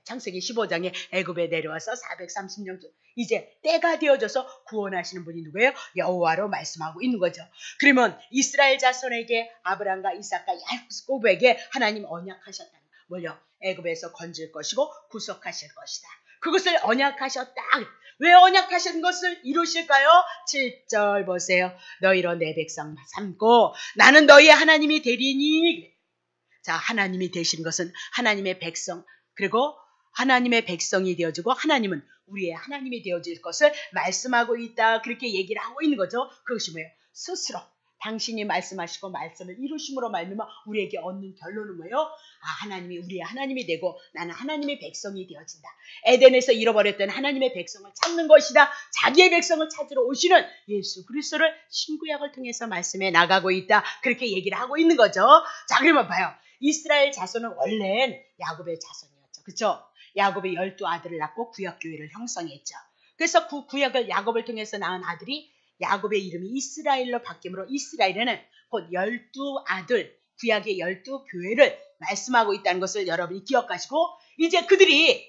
창세기 15장에 애굽에 내려와서 430년 이제 때가 되어져서 구원하시는 분이 누구예요? 여호와로 말씀하고 있는 거죠. 그러면 이스라엘 자손에게 아브라함과 이삭과 야곱에게 하나님 언약하셨다는 거. 뭘요? 애굽에서 건질 것이고 구속하실 것이다. 그것을 언약하셨다. 왜 언약하신 것을 이루실까요? 7절 보세요. 너희로 내 백성 삼고 나는 너희의 하나님이 되리니. 자, 하나님이 되신 것은 하나님의 백성, 그리고 하나님의 백성이 되어지고 하나님은 우리의 하나님이 되어질 것을 말씀하고 있다. 그렇게 얘기를 하고 있는 거죠. 그것이 뭐예요? 스스로 당신이 말씀하시고 말씀을 이루심으로 말미암아 우리에게 얻는 결론은 뭐예요? 하나님이 우리의 하나님이 되고 나는 하나님의 백성이 되어진다. 에덴에서 잃어버렸던 하나님의 백성을 찾는 것이다. 자기의 백성을 찾으러 오시는 예수 그리스도를 신구약을 통해서 말씀해 나가고 있다. 그렇게 얘기를 하고 있는 거죠. 자, 그러면 봐요. 이스라엘 자손은 원래는 야곱의 자손이었죠. 그렇죠? 야곱이 12아들을 낳고 구약교회를 형성했죠. 그래서 그 구약을 야곱을 통해서 낳은 아들이 야곱의 이름이 이스라엘로 바뀌므로 이스라엘에는 곧 12아들, 구약의 12교회를 말씀하고 있다는 것을 여러분이 기억하시고 이제 그들이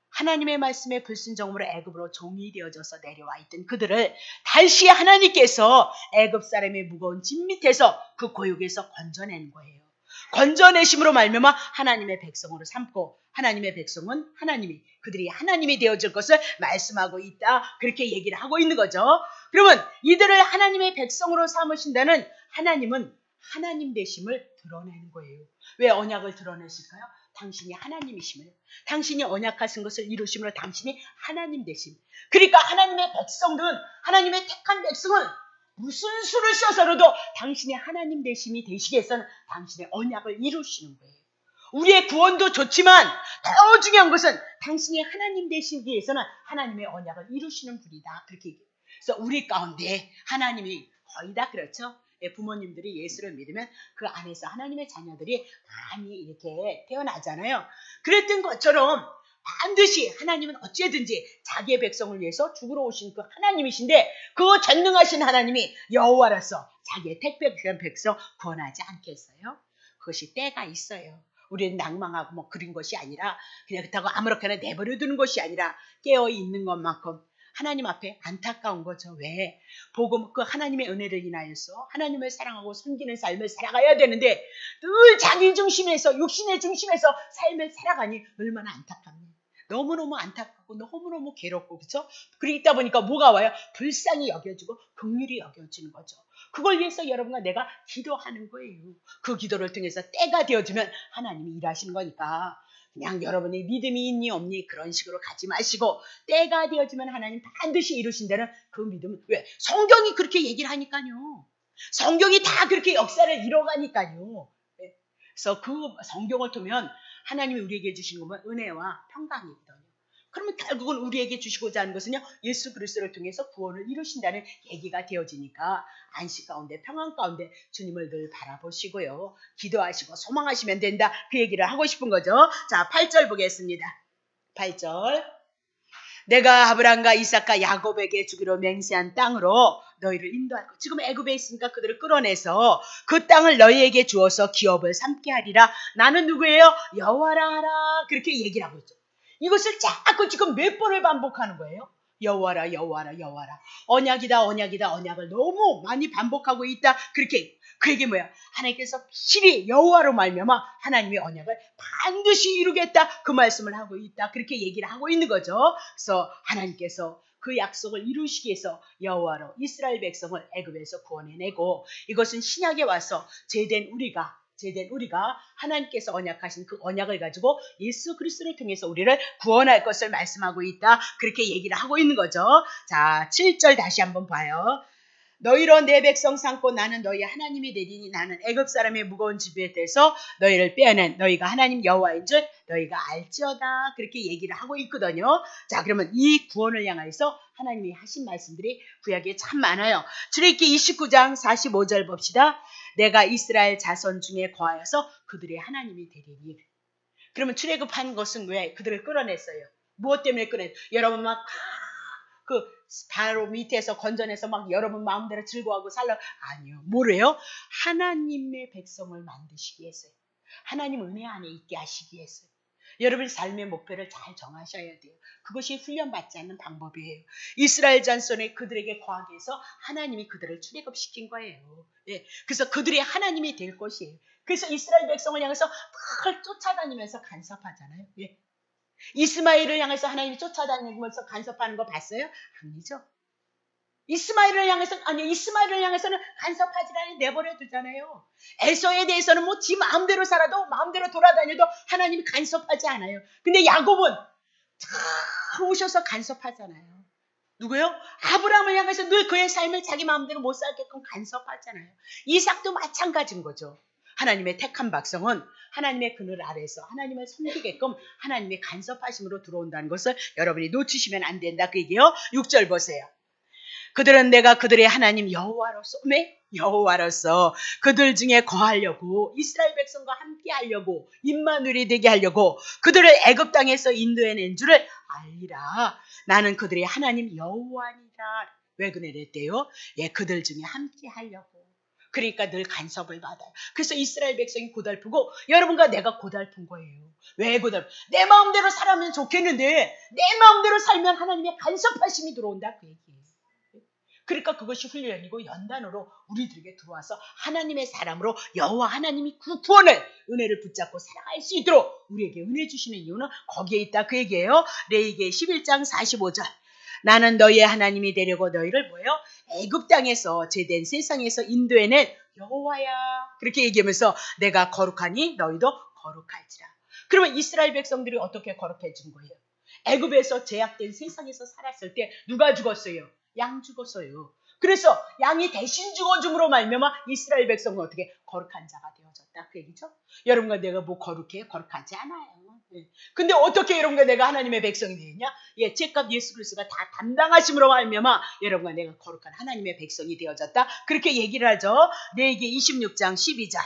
하나님의 말씀에 불순종으로 애굽으로 종이 되어져서 내려와 있던 그들을 다시 하나님께서 애굽 사람의 무거운 짐 밑에서 그 고육에서 건져낸 거예요. 건져내심으로 말미암아 하나님의 백성으로 삼고 하나님의 백성은 하나님이 그들이 하나님이 되어질 것을 말씀하고 있다. 그렇게 얘기를 하고 있는 거죠. 그러면 이들을 하나님의 백성으로 삼으신다는 하나님은 하나님 되심을 드러내는 거예요. 왜 언약을 드러내실까요? 당신이 하나님이심을, 당신이 언약하신 것을 이루심으로 당신이 하나님 되심. 그러니까 하나님의 백성들은, 하나님의 택한 백성은 무슨 수를 써서라도 당신의 하나님 되심이 되시기 위해서는 당신의 언약을 이루시는 거예요. 우리의 구원도 좋지만 더 중요한 것은 당신이 하나님 되시기 위해서는 하나님의 언약을 이루시는 분이다. 그렇게 얘기해요. 그래서 우리 가운데 하나님이 거의 다 그렇죠. 부모님들이 예수를 믿으면 그 안에서 하나님의 자녀들이 많이 이렇게 태어나잖아요. 그랬던 것처럼 반드시 하나님은 어찌든지 자기의 백성을 위해서 죽으러 오신 그 하나님이신데 그 전능하신 하나님이 여호와로서 자기의 택배한 백성 구원하지 않겠어요? 그것이 때가 있어요. 우리는 낭망하고 뭐 그런 것이 아니라 그냥 그렇다고 아무렇게나 내버려 두는 것이 아니라 깨어있는 것만큼 하나님 앞에 안타까운 거죠. 왜? 복음 그 하나님의 은혜를 인하여서 하나님을 사랑하고 섬기는 삶을 살아가야 되는데 늘 자기 중심에서 육신의 중심에서 삶을 살아가니 얼마나 안타깝니. 너무너무 안타깝고 너무너무 괴롭고 그렇죠? 그러다 보니까 뭐가 와요? 불쌍히 여겨지고 긍휼히 여겨지는 거죠. 그걸 위해서 여러분과 내가 기도하는 거예요. 그 기도를 통해서 때가 되어지면 하나님이 일하시는 거니까 그냥 여러분의 믿음이 있니 없니 그런 식으로 가지 마시고 때가 되어지면 하나님 반드시 이루신다는 그 믿음은 왜? 성경이 그렇게 얘기를 하니까요. 성경이 다 그렇게 역사를 이뤄가니까요. 그래서 그 성경을 통면 하나님이 우리에게 주신 것은 은혜와 평강이거든요. 그러면 결국은 우리에게 주시고자 하는 것은요. 예수 그리스도를 통해서 구원을 이루신다는 얘기가 되어지니까 안식 가운데 평안 가운데 주님을 늘 바라보시고요. 기도하시고 소망하시면 된다. 그 얘기를 하고 싶은 거죠. 자, 8절 보겠습니다. 8절. 내가 아브라함과 이삭과 야곱에게 주기로 맹세한 땅으로 너희를 인도할 것. 지금 애굽에 있으니까 그들을 끌어내서 그 땅을 너희에게 주어서 기업을 삼게 하리라. 나는 누구예요? 여호와라 하라. 그렇게 얘기를 하고 있죠. 이것을 자꾸 지금 몇 번을 반복하는 거예요. 여호와라 여호와라 여호와라. 언약이다 언약이다 언약을 너무 많이 반복하고 있다. 그렇게 그 얘기 뭐야? 하나님께서 실히 여호와로 말미암아 하나님의 언약을 반드시 이루겠다. 그 말씀을 하고 있다. 그렇게 얘기를 하고 있는 거죠. 그래서 하나님께서 그 약속을 이루시기 위해서 여호와로 이스라엘 백성을 애굽에서 구원해내고 이것은 신약에 와서 제된 우리가 하나님께서 언약하신 그 언약을 가지고 예수 그리스도를 통해서 우리를 구원할 것을 말씀하고 있다. 그렇게 얘기를 하고 있는 거죠. 자, 7절 다시 한번 봐요. 너희로 내 백성 삼고 나는 너희 하나님이 되리니 나는 애굽 사람의 무거운 지배에 대해서 너희를 빼어낸 너희가 하나님 여호와인 줄 너희가 알지어다. 그렇게 얘기를 하고 있거든요. 자, 그러면 이 구원을 향해서 하나님이 하신 말씀들이 구약에 참 많아요. 출애굽기 29장 45절 봅시다. 내가 이스라엘 자손 중에 거하여서 그들의 하나님이 되리니. 그러면 출애굽한 것은 왜 그들을 끌어냈어요? 무엇 때문에 끌어냈어요? 여러분 막 그 바로 밑에서 건져내서 막 여러분 마음대로 즐거워하고 살라. 아니요. 뭐래요? 하나님의 백성을 만드시기 위해서요. 하나님 은혜 안에 있게 하시기 위해서요. 여러분 삶의 목표를 잘 정하셔야 돼요. 그것이 훈련받지 않는 방법이에요. 이스라엘 자손에 그들에게 거하기 위해서 하나님이 그들을 출애굽시킨 거예요. 예, 그래서 그들이 하나님이 될 것이에요. 그래서 이스라엘 백성을 향해서 늘 쫓아다니면서 간섭하잖아요. 예. 이스마엘을 향해서 하나님이 쫓아다니면서 간섭하는 거 봤어요? 아니죠. 이스마엘을 향해서는 간섭하지 않니 내버려 두잖아요. 에서에 대해서는 뭐 지 마음대로 살아도 마음대로 돌아다녀도 하나님이 간섭하지 않아요. 근데 야곱은 다 오셔서 간섭하잖아요. 누구요? 아브라함을 향해서 늘 그의 삶을 자기 마음대로 못 살게끔 간섭하잖아요. 이삭도 마찬가지인 거죠. 하나님의 택한 백성은 하나님의 그늘 아래에서 하나님을 섬기게끔 하나님의 간섭하심으로 들어온다는 것을 여러분이 놓치시면 안 된다. 그 얘기요. 6절 보세요. 그들은 내가 그들의 하나님 여호와로서 그들 중에 거하려고 이스라엘 백성과 함께 하려고 임마누엘이 되게 하려고 그들을 애굽 땅에서 인도해낸 줄을 알리라. 나는 그들의 하나님 여호와니라. 왜 그랬대요? 예, 그들 중에 함께 하려고. 그러니까 늘 간섭을 받아요. 그래서 이스라엘 백성이 고달프고 여러분과 내가 고달픈 거예요. 왜 고달프? 내 마음대로 살면 좋겠는데 내 마음대로 살면 하나님의 간섭하심이 들어온다 그 얘기예요. 그러니까 그것이 훈련이고 연단으로 우리들에게 들어와서 하나님의 사람으로 여호와 하나님이 구원을 은혜를 붙잡고 살아갈 수 있도록 우리에게 은혜 주시는 이유는 거기에 있다 그 얘기예요. 레위기 11장 45절. 나는 너희의 하나님이 되려고 너희를 뭐예요? 애굽 땅에서 제된 세상에서 인도해낸 여호와야. 그렇게 얘기하면서 내가 거룩하니 너희도 거룩할지라. 그러면 이스라엘 백성들이 어떻게 거룩해진 거예요? 애굽에서 제약된 세상에서 살았을 때 누가 죽었어요? 양 죽었어요. 그래서 양이 대신 죽어줌으로 말미암아 이스라엘 백성은 어떻게 거룩한 자가 되어졌다 그 얘기죠. 여러분과 내가 뭐 거룩해? 거룩하지 않아요. 근데 어떻게 여러분과 내가 하나님의 백성이 되었냐? 예, 죄값 예수 그리스도가 다 담당하심으로 말미암아 여러분과 내가 거룩한 하나님의 백성이 되어졌다. 그렇게 얘기를 하죠. 레위기 26장 12절.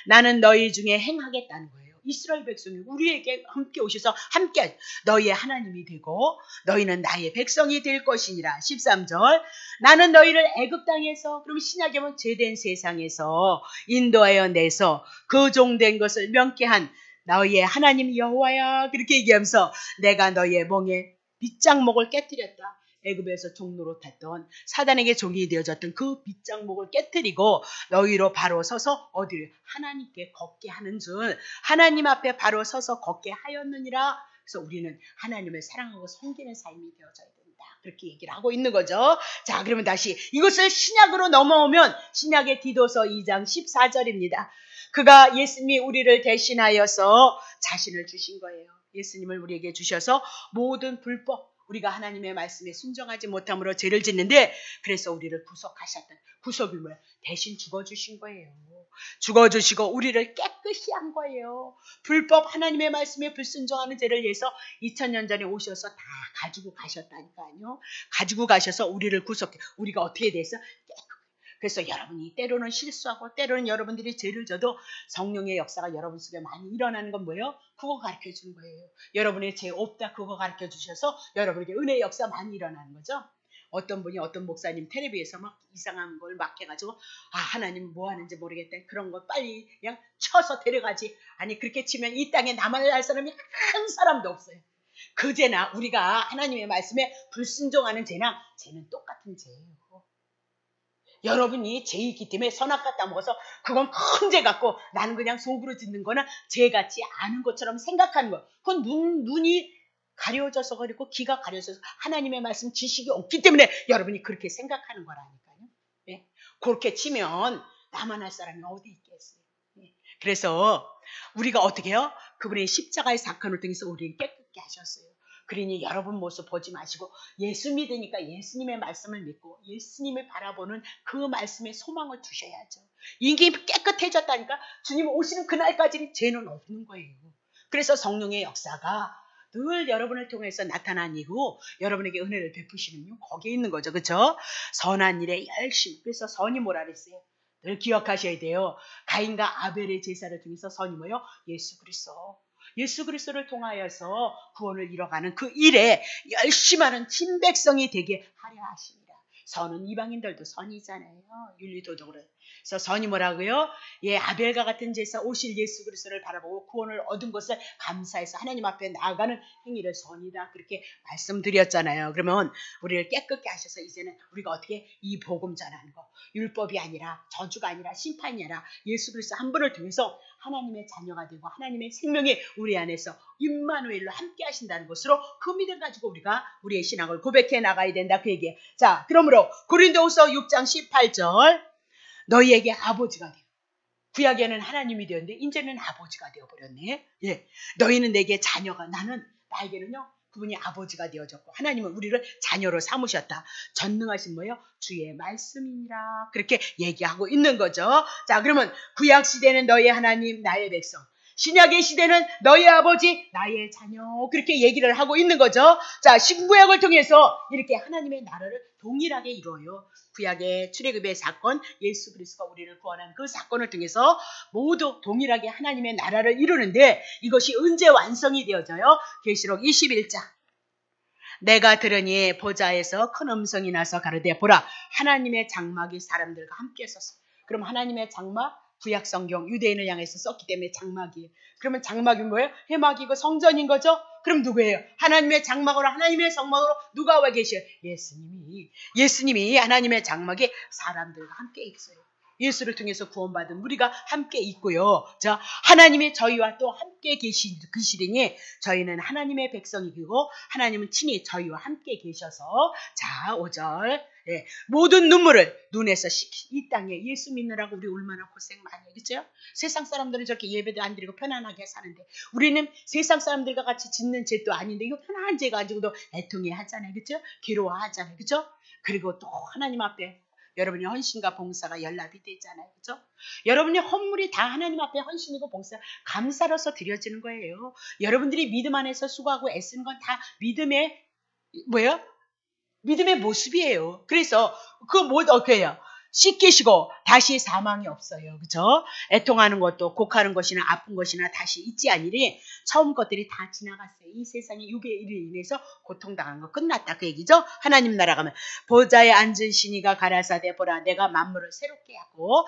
나는 너희 중에 행하겠다는 거예요. 이스라엘 백성이 우리에게 함께 오셔서 함께 너희의 하나님이 되고 너희는 나의 백성이 될 것이니라. 13절. 나는 너희를 애굽 땅에서 그럼 신약에 보면 죄된 세상에서 인도하여 내서 그 종된 것을 명케한 너희의 하나님 여호와야. 그렇게 얘기하면서 내가 너희의 멍에 빗장목을 깨뜨렸다. 애굽에서 종로로 탔던 사단에게 종이 되어졌던 그 빗장목을 깨뜨리고 너희로 바로 서서 어디를 하나님께 걷게 하는 줄 하나님 앞에 바로 서서 걷게 하였느니라. 그래서 우리는 하나님을 사랑하고 섬기는 삶이 되어져야 된다. 그렇게 얘기를 하고 있는 거죠. 자, 그러면 다시 이것을 신약으로 넘어오면 신약의 디도서 2장 14절입니다. 그가 예수님이 우리를 대신하여서 자신을 주신 거예요. 예수님을 우리에게 주셔서 모든 불법 우리가 하나님의 말씀에 순종하지 못함으로 죄를 짓는데 그래서 우리를 구속하셨다. 구속이 뭐야? 대신 죽어주신 거예요. 죽어주시고 우리를 깨끗이 한 거예요. 불법 하나님의 말씀에 불순종하는 죄를 위해서 2000년 전에 오셔서 다 가지고 가셨다니까요. 가지고 가셔서 우리를 구속해. 우리가 어떻게 돼서 그래서 여러분이 때로는 실수하고 때로는 여러분들이 죄를 져도 성령의 역사가 여러분 속에 많이 일어나는 건 뭐예요? 그거 가르쳐 주는 거예요. 여러분의 죄 없다 그거 가르쳐 주셔서 여러분에게 은혜의 역사 많이 일어나는 거죠. 어떤 분이 어떤 목사님 텔레비에서 막 이상한 걸 막 해가지고 하나님 뭐 하는지 모르겠다. 그런 거 빨리 그냥 쳐서 데려가지. 아니 그렇게 치면 이 땅에 남을 할 사람이 한 사람도 없어요. 그 죄나 우리가 하나님의 말씀에 불순종하는 죄나 죄는 똑같은 죄예요. 여러분이 죄이기 때문에 선악 갖다 먹어서 그건 큰 죄 같고 나는 그냥 속으로 짓는 거는 죄 같지 않은 것처럼 생각하는 거. 그건 눈이 가려져서 그리고 귀가 가려져서 하나님의 말씀 지식이 없기 때문에 여러분이 그렇게 생각하는 거라니까요. 네? 그렇게 치면 나만 할 사람이 어디 있겠어요. 네? 그래서 우리가 어떻게 해요? 그분의 십자가의 사건을 통해서 우리를 깨끗게 하셨어요. 그러니 여러분 모습 보지 마시고 예수 믿으니까 예수님의 말씀을 믿고 예수님을 바라보는 그 말씀에 소망을 두셔야죠. 이게 깨끗해졌다니까 주님 오시는 그날까지는 죄는 없는 거예요. 그래서 성령의 역사가 늘 여러분을 통해서 나타난 이후 여러분에게 은혜를 베푸시는 이유 거기에 있는 거죠. 그렇죠? 선한 일에 열심. 그래서 선이 뭐라 그랬어요? 늘 기억하셔야 돼요. 가인과 아벨의 제사를 통해서 선이 뭐예요? 예수 그리스도. 예수 그리스도를 통하여서 구원을 이뤄가는 그 일에 열심하는 친백성이 되게 하려 하십니다. 선은 이방인들도 선이잖아요. 윤리도덕으로. 그래서 선이 뭐라고요? 예, 아벨과 같은 제사 오실 예수 그리스도를 바라보고 구원을 얻은 것을 감사해서 하나님 앞에 나아가는 행위를 선이다. 그렇게 말씀드렸잖아요. 그러면 우리를 깨끗게 하셔서 이제는 우리가 어떻게 이 복음 전하는 거, 율법이 아니라 저주가 아니라 심판이 아니라 예수 그리스도 한 분을 통해서 하나님의 자녀가 되고 하나님의 생명이 우리 안에서 임마누엘로 함께 하신다는 것으로 그 믿음 가지고 우리가 우리의 신앙을 고백해 나가야 된다. 그 얘기예요. 자, 그러므로 고린도후서 6장 18절 너희에게 아버지가 되어. 구약에는 하나님이 되었는데 이제는 아버지가 되어버렸네. 예, 너희는 내게 자녀가 나에게는요 그분이 아버지가 되어졌고 하나님은 우리를 자녀로 삼으셨다. 전능하신 뭐예요? 주의 말씀이니라. 그렇게 얘기하고 있는 거죠. 자, 그러면 구약 시대는 너희 하나님 나의 백성, 신약의 시대는 너희 아버지 나의 자녀, 그렇게 얘기를 하고 있는 거죠. 자, 신구약을 통해서 이렇게 하나님의 나라를 동일하게 이루어요. 구약의 출애굽의 사건, 예수 그리스도가 우리를 구원한 그 사건을 통해서 모두 동일하게 하나님의 나라를 이루는데 이것이 언제 완성이 되어져요? 계시록 21장. 내가 들으니 보좌에서 큰 음성이 나서 가르되 보라 하나님의 장막이 사람들과 함께 섰어. 그럼 하나님의 장막, 구약 성경 유대인을 향해서 썼기 때문에 장막이에요. 그러면 장막이 뭐예요? 회막이고 성전인 거죠? 그럼 누구예요? 하나님의 장막으로 하나님의 성막으로 누가 와 계셔요? 예수님이 하나님의 장막에 사람들과 함께 있어요. 예수를 통해서 구원받은 우리가 함께 있고요. 자, 하나님이 저희와 또 함께 계시리니 저희는 하나님의 백성이고 하나님은 친히 저희와 함께 계셔서 자, 5절 예, 모든 눈물을 눈에서 이 땅에 예수 믿느라고 우리 얼마나 고생 많이 해요. 그렇죠? 세상 사람들은 저렇게 예배도 안 드리고 편안하게 사는데 우리는 세상 사람들과 같이 짓는 죄도 아닌데 이거 편한 죄 가지고도 애통해 하잖아요. 그렇죠? 괴로워하잖아요. 그렇죠? 그리고 또 하나님 앞에 여러분이 헌신과 봉사가 연락이 되잖아요. 그렇죠? 여러분의 헌물이 다 하나님 앞에 헌신이고 봉사, 감사로서 드려지는 거예요. 여러분들이 믿음 안에서 수고하고 애쓰는 건 다 믿음의 뭐예요? 믿음의 모습이에요. 그래서 어떻게 해요? 씻기시고 다시 사망이 없어요. 그죠? 애통하는 것도 곡하는 것이나 아픈 것이나 다시 있지 아니리 처음 것들이 다 지나갔어요. 이 세상에 육의 일을 인해서 고통당한 거 끝났다. 그 얘기죠? 하나님 나라 가면 보좌에 앉은 신이가 가라사대 보라 내가 만물을 새롭게 하고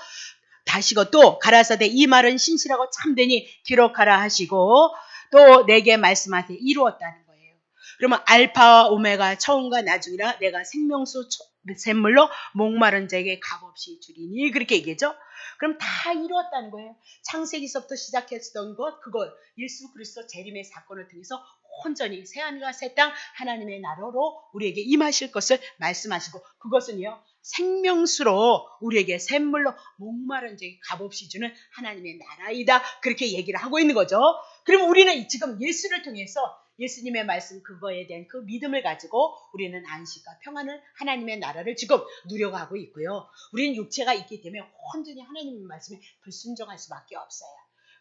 다시고 또 가라사대 이 말은 신실하고 참되니 기록하라 하시고 또 내게 말씀하되 이루었다는 거예요. 그러면 알파와 오메가 처음과 나중이라 내가 생명수 샘물로 목마른 자에게 값없이 주리니 그렇게 얘기했죠. 그럼 다 이루었다는 거예요. 창세기서부터 시작했던 것 그거 예수 그리스도 재림의 사건을 통해서 온전히 새하늘과 새 땅 하나님의 나라로 우리에게 임하실 것을 말씀하시고 그것은요 생명수로 우리에게 샘물로 목마른 자에게 값없이 주는 하나님의 나라이다. 그렇게 얘기를 하고 있는 거죠. 그럼 우리는 지금 예수를 통해서 예수님의 말씀 그거에 대한 그 믿음을 가지고 우리는 안식과 평안을 하나님의 나라를 지금 누려가고 있고요. 우리는 육체가 있기 때문에 온전히 하나님의 말씀에 불순종할 수밖에 없어요.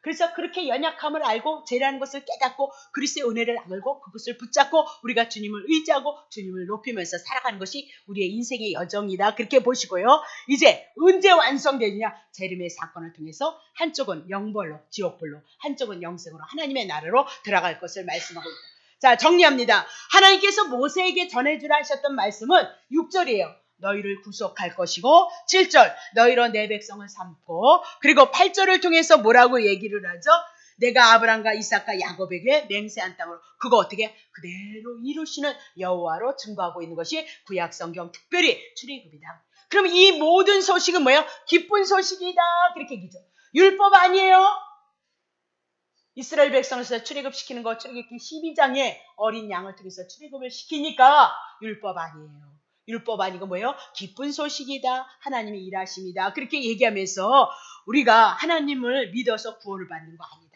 그래서 그렇게 연약함을 알고 죄라는 것을 깨닫고 그리스도의 은혜를 알고 그것을 붙잡고 우리가 주님을 의지하고 주님을 높이면서 살아가는 것이 우리의 인생의 여정이다. 그렇게 보시고요. 이제 언제 완성되느냐? 재림의 사건을 통해서 한쪽은 영벌로 지옥불로 한쪽은 영생으로 하나님의 나라로 들어갈 것을 말씀하고 있다. 자, 정리합니다. 하나님께서 모세에게 전해주라 하셨던 말씀은 6절이에요. 너희를 구속할 것이고 7절 너희로 내 백성을 삼고 그리고 8절을 통해서 뭐라고 얘기를 하죠? 내가 아브람과 이삭과 야곱에게 맹세한 땅으로 그거 어떻게 그대로 이루시는 여호와로 증거하고 있는 것이 구약성경 특별히 출애굽이다. 그럼 이 모든 소식은 뭐예요? 기쁜 소식이다. 그렇게 얘기죠. 율법 아니에요. 이스라엘 백성을 출애굽시키는 거 출애굽기 12장에 어린 양을 통해서 출애굽을 시키니까 율법 아니에요. 율법 아니고 뭐예요? 기쁜 소식이다. 하나님이 일하십니다. 그렇게 얘기하면서 우리가 하나님을 믿어서 구원을 받는 거 아니다.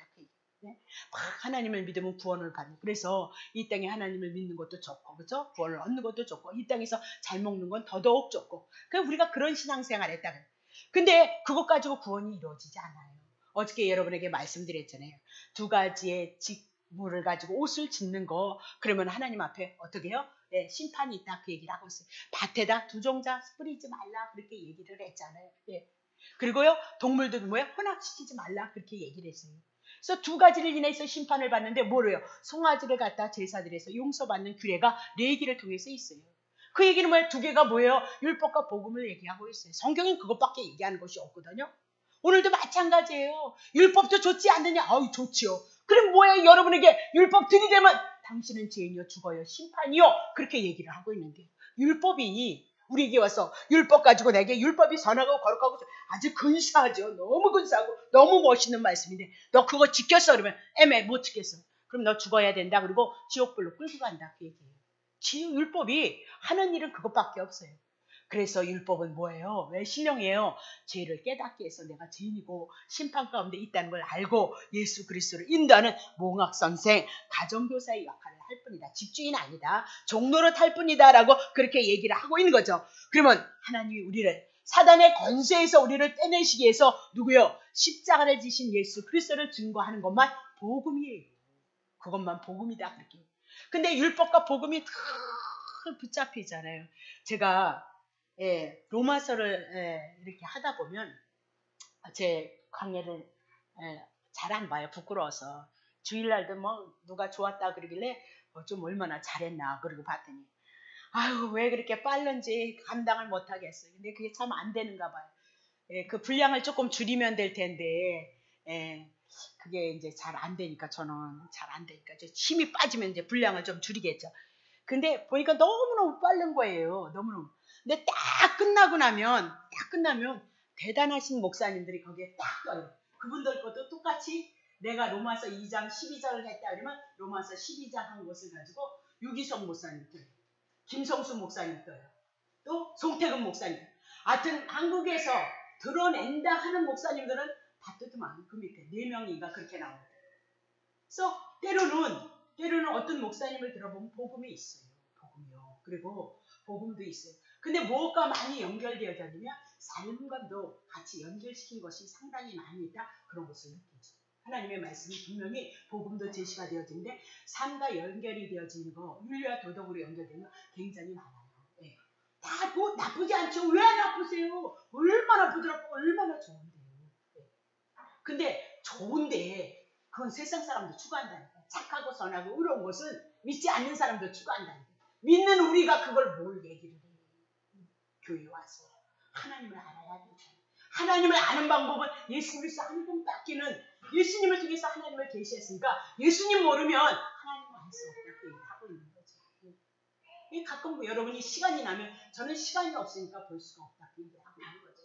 하나님을 믿으면 구원을 받는. 그래서 이 땅에 하나님을 믿는 것도 좋고, 그렇죠? 구원을 얻는 것도 좋고, 이 땅에서 잘 먹는 건 더더욱 좋고. 그래서 우리가 그런 신앙생활 했다는. 근데 그것 가지고 구원이 이루어지지 않아요. 어저께 여러분에게 말씀드렸잖아요. 두 가지의 직무를 가지고 옷을 짓는 거. 그러면 하나님 앞에 어떻게 해요? 네, 심판이 있다. 그 얘기를 하고 있어요. 밭에다 두 종자 뿌리지 말라. 그렇게 얘기를 했잖아요. 네. 그리고요, 동물들 뭐예요? 혼합시키지 말라. 그렇게 얘기를 했어요. 그래서 두 가지를 인해서 심판을 받는데 뭐래요? 송아지를 갖다 제사드려서 용서받는 규례가 레위기를 통해서 있어요. 그 얘기는 뭐예요? 두 개가 뭐예요? 율법과 복음을 얘기하고 있어요. 성경은 그것밖에 얘기하는 것이 없거든요. 오늘도 마찬가지예요. 율법도 좋지 않느냐? 아우 좋지요. 그럼 뭐예요? 여러분에게 율법 들이대면 당신은 죄인이요 죽어요 심판이요 그렇게 얘기를 하고 있는데 율법이 우리에게 와서 율법 가지고 내게 율법이 선하고 거룩하고 아주 근사하죠. 너무 근사하고 너무 멋있는 말씀인데 너 그거 지켰어 그러면 애매 못 지켰어. 그럼 너 죽어야 된다. 그리고 지옥불로 끌고 간다. 그 얘기예요. 율법이 하는 일은 그것밖에 없어요. 그래서 율법은 뭐예요? 왜 신령이에요? 죄를 깨닫게 해서 내가 죄인이고 심판 가운데 있다는 걸 알고 예수 그리스도를 인도하는 몽학선생, 가정교사의 역할을 할 뿐이다. 집주인 아니다. 종로릇 할 뿐이다 라고 그렇게 얘기를 하고 있는 거죠. 그러면 하나님이 우리를 사단의 권세에서 우리를 떼내시기 위해서 누구요? 십자가를 지신 예수 그리스도를 증거하는 것만 복음이에요. 그것만 복음이다. 그렇게. 근데 율법과 복음이 늘 붙잡히잖아요. 제가 로마서를 이렇게 하다 보면 제 강의를 잘 안 봐요. 부끄러워서. 주일날도 뭐 누가 좋았다 그러길래 좀 얼마나 잘했나 그러고 봤더니 아유 왜 그렇게 빠른지 감당을 못하겠어요. 근데 그게 참 안 되는가 봐요. 그 분량을 조금 줄이면 될 텐데 그게 이제 잘 안 되니까 저는 잘 안 되니까 힘이 빠지면 이제 분량을 좀 줄이겠죠. 근데 보니까 너무너무 빠른 거예요. 너무너무. 근데 딱 끝나면 대단하신 목사님들이 거기에 딱 떠요. 그분들 것도 똑같이 내가 로마서 2장 12절을 했다 그러면 로마서 12장 한 것을 가지고 유기성 목사님 떠요. 김성수 목사님 떠요. 또 송태근 목사님. 하여튼 한국에서 드러낸다 하는 목사님들은 다 뜯으면 그 밑에 4명인가 그렇게 나옵니다. 그래서 때로는 어떤 목사님을 들어보면 복음이 있어요. 복음이요. 그리고 복음도 있어요. 근데 무엇과 많이 연결되어졌냐면 삶과도 같이 연결시킨 것이 상당히 많이 있다. 그런 것을 느끼죠. 하나님의 말씀이 분명히 복음도 제시가 되어지는데 삶과 연결이 되어지는 거, 윤리와 도덕으로 연결되는 거 굉장히 많아요. 네. 다 뭐 나쁘지 않죠. 왜 나쁘세요? 얼마나 부드럽고 얼마나 좋은데요. 네. 근데 좋은데 그건 세상 사람도 추구한다니까. 착하고 선하고 의로운 것은 믿지 않는 사람도 추구한다니까. 믿는 우리가 그걸 뭘 얘기를 해요. 교회 와서 하나님을 알아야 되잖아요. 하나님을 아는 방법은 예수 그리스도 한 분밖에는 예수님을 통해서 하나님을 계시했으니까 예수님 모르면 하나님을 알 수 없다고 얘기하고 있는 거죠. 가끔 여러분이 시간이 나면 저는 시간이 없으니까 볼 수가 없다고 얘기하고 있는 거죠.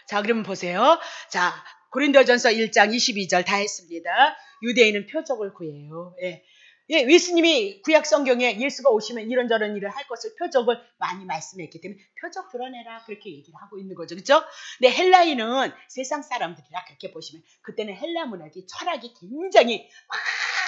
자, 그러면 보세요. 자, 고린도전서 1장 22절 다 했습니다. 유대인은 표적을 구해요. 예수님이 구약 성경에 예수가 오시면 이런저런 일을 할 것을 표적을 많이 말씀했기 때문에 표적 드러내라 그렇게 얘기를 하고 있는 거죠. 그렇죠? 근데 헬라인은 세상 사람들이라 그렇게 보시면 그때는 헬라 문학이 철학이 굉장히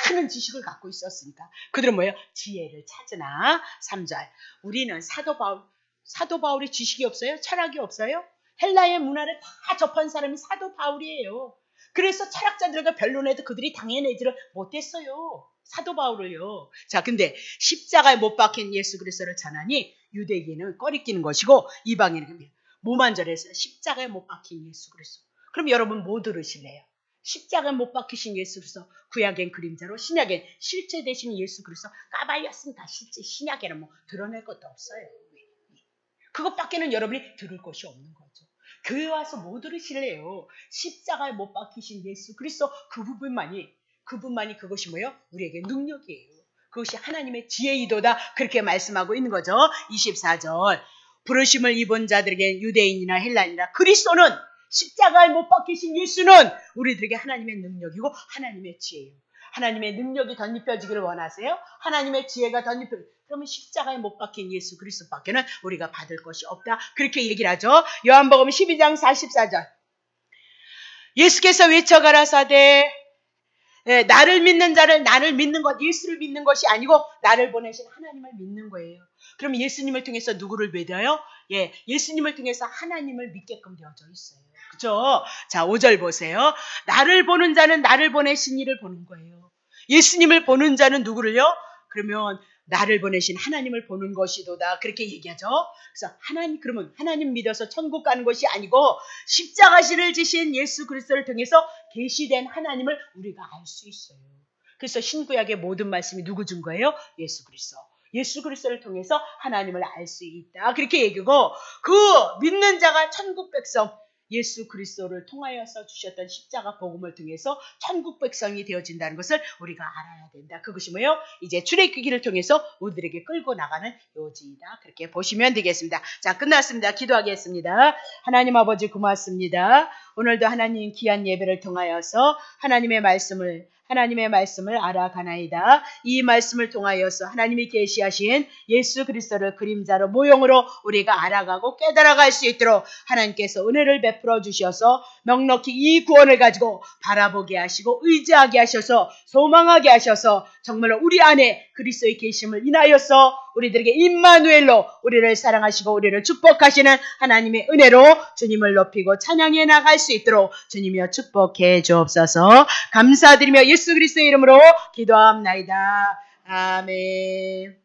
많은 지식을 갖고 있었으니까 그들은 뭐예요? 지혜를 찾으나 3절 우리는 사도 바울이 지식이 없어요? 철학이 없어요? 헬라의 문화를 다 접한 사람이 사도 바울이에요. 그래서 철학자들과 변론해도 그들이 당해내지를 못했어요. 사도 바울을요. 자, 근데 십자가에 못 박힌 예수 그리스도를 전하니 유대인은 꺼리끼는 것이고 이방인은 무만절에서 십자가에 못 박힌 예수 그리스도. 그럼 여러분 뭐 들으실래요? 십자가에 못 박히신 예수 그리스도, 구약엔 그림자로 신약엔 실제 되신 예수 그리스도 까발렸으니까 실제 신약에는 뭐 드러낼 것도 없어요. 그것밖에는 여러분이 들을 것이 없는 거죠. 교회 와서 뭐 들으실래요? 십자가에 못 박히신 예수 그리스도 그분만이 그것이 뭐예요? 우리에게 능력이에요. 그것이 하나님의 지혜이도다 그렇게 말씀하고 있는 거죠. 24절 부르심을 입은 자들에게 유대인이나 헬라인이나 그리스도는 십자가에 못 박히신 예수는 우리들에게 하나님의 능력이고 하나님의 지혜예요. 하나님의 능력이 덧입혀지기를 원하세요? 하나님의 지혜가 그러면 십자가에 못 박힌 예수 그리스도밖에는 우리가 받을 것이 없다. 그렇게 얘기를 하죠. 요한복음 12장 44절 예수께서 외쳐가라사대 나를 믿는 자를 나를 믿는 것 예수를 믿는 것이 아니고 나를 보내신 하나님을 믿는 거예요. 그럼 예수님을 통해서 누구를 믿어요? 예수님을 통해서 하나님을 믿게끔 되어져 있어요. 그죠? 자, 5절 보세요. 나를 보는 자는 나를 보내신 이를 보는 거예요. 예수님을 보는 자는 누구를요? 그러면 나를 보내신 하나님을 보는 것이도다. 그렇게 얘기하죠. 그래서 그러면 하나님 믿어서 천국 가는 것이 아니고 십자가시를 지신 예수 그리스도를 통해서 계시된 하나님을 우리가 알 수 있어요. 그래서 신구약의 모든 말씀이 누구 준 거예요? 예수 그리스도. 예수 그리스도를 통해서 하나님을 알 수 있다. 그렇게 얘기고 그 믿는 자가 천국 백성 예수 그리스도를 통하여서 주셨던 십자가 복음을 통해서 천국 백성이 되어진다는 것을 우리가 알아야 된다. 그것이 뭐예요? 이제 출애굽기를 통해서 우리들에게 끌고 나가는 요지이다. 그렇게 보시면 되겠습니다. 자, 끝났습니다. 기도하겠습니다. 하나님 아버지 고맙습니다. 오늘도 하나님 귀한 예배를 통하여서 하나님의 말씀을 알아가나이다. 이 말씀을 통하여서 하나님이 계시하신 예수 그리스도를 그림자로 모형으로 우리가 알아가고 깨달아갈 수 있도록 하나님께서 은혜를 베풀어 주셔서 넉넉히 이 구원을 가지고 바라보게 하시고 의지하게 하셔서 소망하게 하셔서 정말로 우리 안에 그리스도의 계심을 인하여서 우리들에게 임마누엘로 우리를 사랑하시고 우리를 축복하시는 하나님의 은혜로 주님을 높이고 찬양해 나갈 수 있도록 주님이여 축복해 주옵소서. 감사드리며 예수 그리스도의 이름으로 기도합나이다. 아멘.